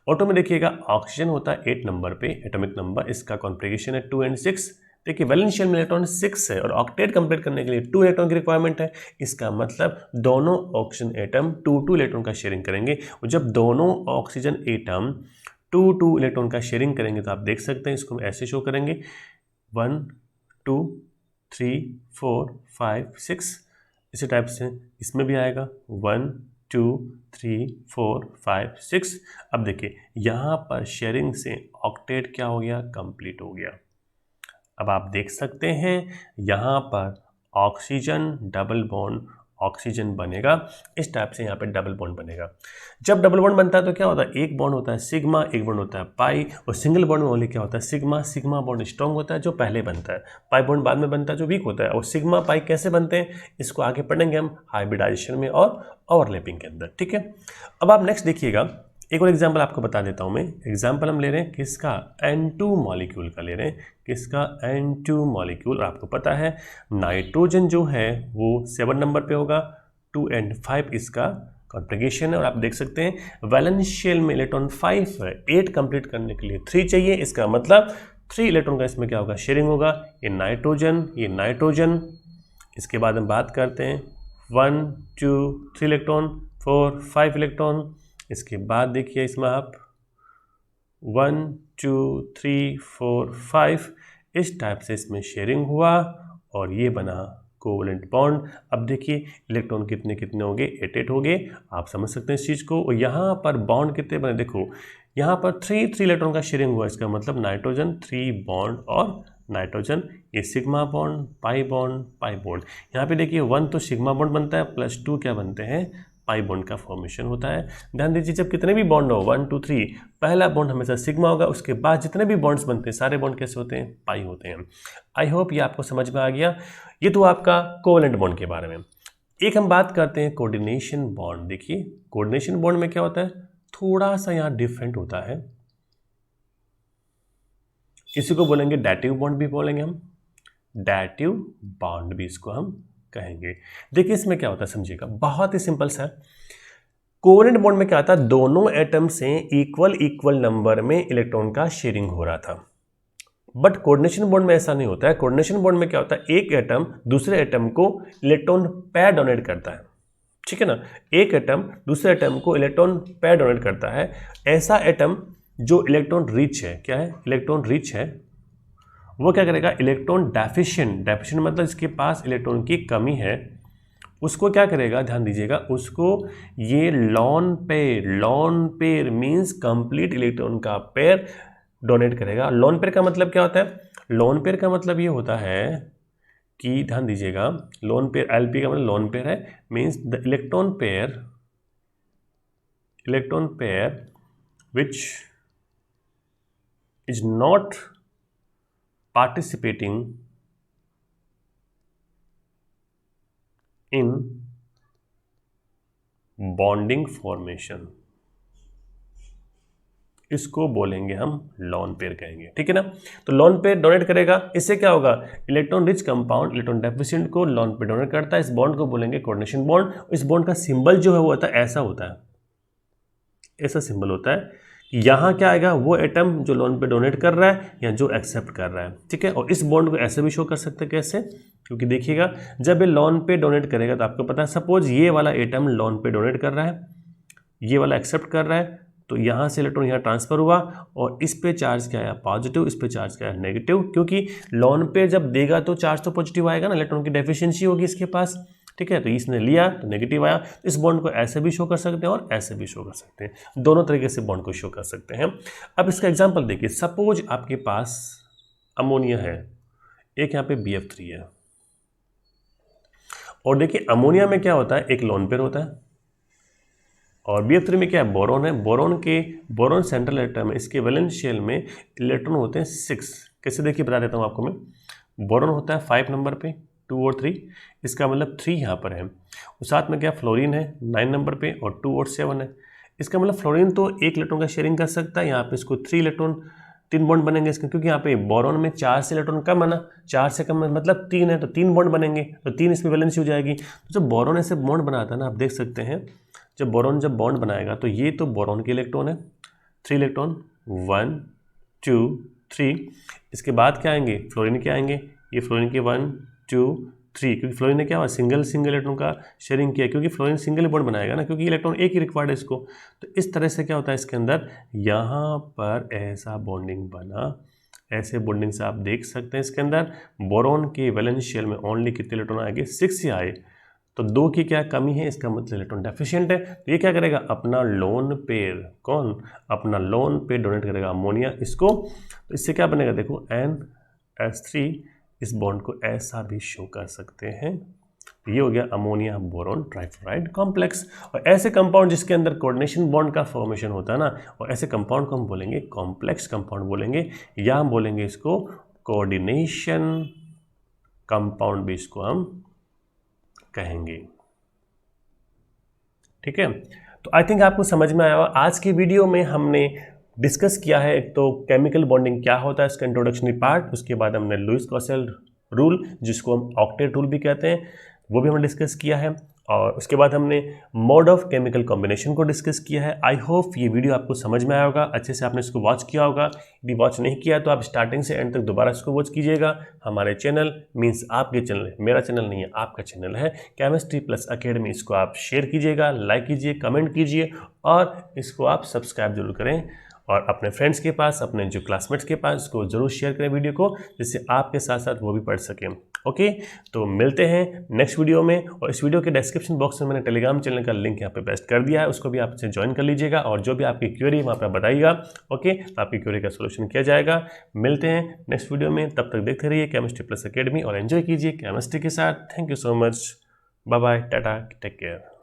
O2 में देखिएगा ऑक्सीजन होता है 8 नंबर पे एटॉमिक नंबर, इसका कॉन्फ़िगरेशन है 2 and 6। देखिए वैलेंस शेल में इलेक्ट्रॉन 6 है और ऑक्टेट कंप्लीट करने के लिए 2 इलेक्ट्रॉन की रिक्वायरमेंट है। इसका मतलब दोनों ऑक्सीजन एटम 2 इलेक्ट्रॉन का शेयरिंग करेंगे और जब दोनों ऑक्सीजन एटम 2 इलेक्ट्रॉन का शेयरिंग करेंगे तो आप देख सकते हैं इसको हम ऐसे शो करेंगे 1 2 3 4 5 6। इसी टाइप से इसमें भी आएगा 1 2 3 4 5 6। अब देखिए यहाँ पर शेयरिंग से ऑक्टेट क्या हो गया, कंप्लीट हो गया। अब आप देख सकते हैं यहाँ पर ऑक्सीजन डबल बॉन्ड ऑक्सीजन बनेगा, इस टाइप से यहाँ पे डबल बॉन्ड बनेगा। जब डबल बॉन्ड बनता है तो क्या होता है, एक बॉन्ड होता है सिग्मा, एक बॉन्ड होता है पाई, और सिंगल बॉन्ड में ओनली क्या होता है सिग्मा। सिग्मा बॉन्ड स्ट्रॉन्ग होता है जो पहले बनता है, पाई बॉन्ड बाद में बनता है जो वीक होता है। और सिग्मा पाई कैसे बनते हैं इसको आगे पढ़ेंगे हम हाइब्रिडाइजेशन में और ओवरलैपिंग के अंदर, ठीक है। अब आप नेक्स्ट देखिएगा, एक और एग्जाम्पल आपको बता देता हूं मैं। एग्जाम्पल हम ले रहे हैं किसका, N2 मॉलिक्यूल का ले रहे हैं, किसका N2 मॉलिक्यूल। आपको पता है नाइट्रोजन जो है वो 7 नंबर पे होगा, 2 and 5 इसका कॉन्फ़िगरेशन है। और आप देख सकते हैं वैलेंस शेल में इलेक्ट्रॉन 5 है, 8 कंप्लीट करने के लिए 3 चाहिए। इसका मतलब 3 इलेक्ट्रॉन का इसमें क्या होगा, शेयरिंग होगा। ये नाइट्रोजन। इसके बाद हम बात करते हैं 1 2 3 इलेक्ट्रॉन, 4 5 इलेक्ट्रॉन। इसके बाद देखिए इसमें आप 1 2 3 4 5 इस टाइप से इसमें शेयरिंग हुआ और ये बना कोवलेंट बॉन्ड। अब देखिए इलेक्ट्रॉन कितने कितने हो गए, 8 हो गए। आप समझ सकते हैं इस चीज़ को। और यहाँ पर बॉन्ड कितने बने, देखो यहाँ पर 3 इलेक्ट्रॉन का शेयरिंग हुआ। इसका मतलब नाइट्रोजन 3 बॉन्ड और नाइट्रोजन, ये सिग्मा बॉन्ड पाई बॉन्ड। यहाँ पे देखिए 1 तो सिग्मा बॉन्ड बनता है प्लस 2 क्या बनते हैं, पाई बॉन्ड का फॉर्मेशन होता है। ध्यान दीजिए जब कितने भी बॉन्ड हो 1 2 3, पहला बॉन्ड हमेशा सिग्मा होगा, उसके बाद जितने भी बॉन्ड्स बनते हैं सारे बॉन्ड कैसे होते हैं, पाई होते हैं। आई होप ये आपको समझ में आ गया। ये तो आपका कोवलेंट बॉन्ड के बारे में। एक हम बात करते हैं कोऑर्डिनेशन बॉन्ड। देखिए कोऑर्डिनेशन बॉन्ड में क्या होता है, थोड़ा सा यहाँ डिफरेंट होता है। इसी को बोलेंगे डैटिव बॉन्ड भी बोलेंगे हम, डैटिव बॉन्ड भी इसको हम कहेंगे। देखिए इसमें क्या होता है समझिएगा, बहुत ही सिंपल सा। कोवलेंट बॉन्ड में क्या था, दोनों एटम से इक्वल नंबर में इलेक्ट्रॉन का शेयरिंग हो रहा था। बट कोऑर्डिनेशन बॉन्ड में ऐसा नहीं होता है। कोऑर्डिनेशन बॉन्ड में क्या होता है, एक एटम दूसरे एटम को इलेक्ट्रॉन पेयर डोनेट करता है, ठीक है ना। एक एटम दूसरे एटम को इलेक्ट्रॉन पेयर डोनेट करता है। ऐसा एटम जो इलेक्ट्रॉन रिच है, क्या है, इलेक्ट्रॉन रिच है, वो क्या करेगा, इलेक्ट्रॉन डेफिशिएंट मतलब इसके पास इलेक्ट्रॉन की कमी है, उसको क्या करेगा, ध्यान दीजिएगा, उसको ये lone pair means complete electron का पेयर डोनेट करेगा। लॉन पेयर का मतलब क्या होता है, लॉन पेयर का मतलब ये होता है कि ध्यान दीजिएगा, लॉन पेयर एलपी का मतलब लॉन पेयर है, means the electron pair which is not participating in bonding formation, इसको बोलेंगे हम लॉन पेयर कहेंगे, ठीक है ना। तो लॉन पेयर डोनेट करेगा, इससे क्या होगा, electron rich compound electron deficient को लॉन पेयर डोनेट करता है। इस बॉन्ड को बोलेंगे कोऑर्डिनेशन बॉन्ड। इस बॉन्ड का सिंबल जो है वो होता है ऐसा होता है, ऐसा सिंबल होता है। यहाँ क्या आएगा, वो एटम जो लोन पे डोनेट कर रहा है या जो एक्सेप्ट कर रहा है, ठीक है। और इस बॉन्ड को ऐसे भी शो कर सकते हैं, कैसे, क्योंकि देखिएगा जब ये लोन पे डोनेट करेगा तो आपको पता है, सपोज ये वाला एटम लोन पे डोनेट कर रहा है, ये वाला एक्सेप्ट कर रहा है, तो यहाँ से इलेक्ट्रॉन यहाँ ट्रांसफर हुआ और इस पे चार्ज क्या आया पॉजिटिव, इस पे चार्ज क्या है नेगेटिव, क्योंकि लोन पे जब देगा तो चार्ज तो पॉजिटिव आएगा ना, इलेक्ट्रॉन की डेफिशिएंसी होगी इसके पास, ठीक है। तो इसने लिया तो नेगेटिव आया। इस बॉन्ड को ऐसे भी शो कर सकते हैं और ऐसे भी शो कर सकते हैं, दोनों तरीके से बॉन्ड को शो कर सकते हैं। अब इसका एग्जांपल देखिए, सपोज आपके पास अमोनिया है, एक यहाँ पे BF3 है, और देखिए अमोनिया में क्या होता है, एक लोन पेयर होता है, और BF3 में क्या है, बोरॉन है। बोरॉन सेंट्रल एटम है, इसके वैलेंस शेल में इलेक्ट्रॉन होते हैं 6। कैसे देखिए बता देता हूँ आपको मैं। बोरॉन होता है 5 नंबर पे, 2 और 3, इसका मतलब 3 यहाँ पर है। और साथ में क्या फ्लोरीन है 9 नंबर पे और 2 और 7 है। इसका मतलब फ्लोरीन तो 1 इलेक्ट्रॉन का शेयरिंग कर सकता है, यहाँ पे इसको 3 इलेक्ट्रॉन 3 बॉन्ड बनेंगे इसके, क्योंकि यहाँ पे बोरॉन में 4 से इलेक्ट्रॉन कम है ना, 4 से कम है मतलब 3 है, तो 3 बॉन्ड बनेंगे, तो 3 इसमें वैलेंसी हो जाएगी। तो जब बोरॉन ऐसे बॉन्ड बनाता है ना, आप देख सकते हैं जब बोरॉन जब बॉन्ड बनाएगा तो ये तो बोरॉन के इलेक्ट्रॉन है, 3 इलेक्ट्रॉन 1 2 3। इसके बाद क्या आएंगे, फ्लोरीन के आएंगे, ये फ्लोरीन के 1 2 3, क्योंकि फ्लोरीन ने क्या हुआ सिंगल इलेक्ट्रॉन का शेयरिंग किया, क्योंकि फ्लोरीन सिंगल बॉन्ड बनाएगा ना, क्योंकि इलेक्ट्रॉन एक ही रिक्वायर्ड है इसको। तो इस तरह से क्या होता है इसके अंदर, यहाँ पर ऐसा बॉन्डिंग बना, ऐसे बॉन्डिंग से आप देख सकते हैं इसके अंदर बोरॉन के वैलेंस शेल में ओनली कितने इलेक्ट्रॉन आएंगे, 6 ही आए। तो 2 की क्या कमी है, इसका मतलब इलेक्ट्रॉन डेफिशिएंट है। तो ये क्या करेगा, अपना लोन पेयर, कौन, अपना लोन पेयर डोनेट करेगा अमोनिया इसको। तो इससे क्या बनेगा, देखो NH3, इस बॉन्ड को ऐसा भी शो कर सकते हैं। ये हो गया अमोनिया बोरॉन ट्राइफ्लोराइड कॉम्प्लेक्स। और ऐसे कंपाउंड जिसके अंदर कोऑर्डिनेशन बॉन्ड का फॉर्मेशन होता है ना, और ऐसे कंपाउंड को हम बोलेंगे कॉम्प्लेक्स कंपाउंड बोलेंगे, या हम बोलेंगे इसको कोऑर्डिनेशन कंपाउंड भी इसको हम कहेंगे। ठीक है, तो आई थिंक आपको समझ में आया होगा। आज की वीडियो में हमने डिस्कस किया है एक तो केमिकल बॉन्डिंग क्या होता है, इसका इंट्रोडक्शनरी पार्ट, उसके बाद हमने लुईस क्लॉसेल रूल जिसको हम ऑक्टेट रूल भी कहते हैं वो भी हमने डिस्कस किया है, और उसके बाद हमने मोड ऑफ केमिकल कॉम्बिनेशन को डिस्कस किया है। आई होप ये वीडियो आपको समझ में आया होगा, अच्छे से आपने इसको वॉच किया होगा। यदि वॉच नहीं किया तो आप स्टार्टिंग से एंड तक दोबारा इसको वॉच कीजिएगा। हमारे चैनल मीन्स आपके चैनल है, मेरा चैनल नहीं है, आपका चैनल है केमिस्ट्री प्लस अकेडमी। इसको आप शेयर कीजिएगा, लाइक कीजिए, कमेंट कीजिए, और इसको आप सब्सक्राइब जरूर करें, और अपने फ्रेंड्स के पास, अपने जो क्लासमेट्स के पास इसको ज़रूर शेयर करें वीडियो को, जिससे आपके साथ साथ वो भी पढ़ सकें। ओके, तो मिलते हैं नेक्स्ट वीडियो में। और इस वीडियो के डिस्क्रिप्शन बॉक्स में मैंने टेलीग्राम चैनल का लिंक यहाँ पे पेस्ट कर दिया है, उसको भी आप इसे ज्वाइन कर लीजिएगा, और जो भी आपकी क्वेरी है वहाँ पर बताइएगा। ओके, तो आपकी क्वेरी का सोल्यूशन किया जाएगा। मिलते हैं नेक्स्ट वीडियो में, तब तक देखते रहिए केमिस्ट्री प्लस अकेडमी और एंजॉय कीजिए केमिस्ट्री के साथ। Thank you so much, bye bye, tata, take care.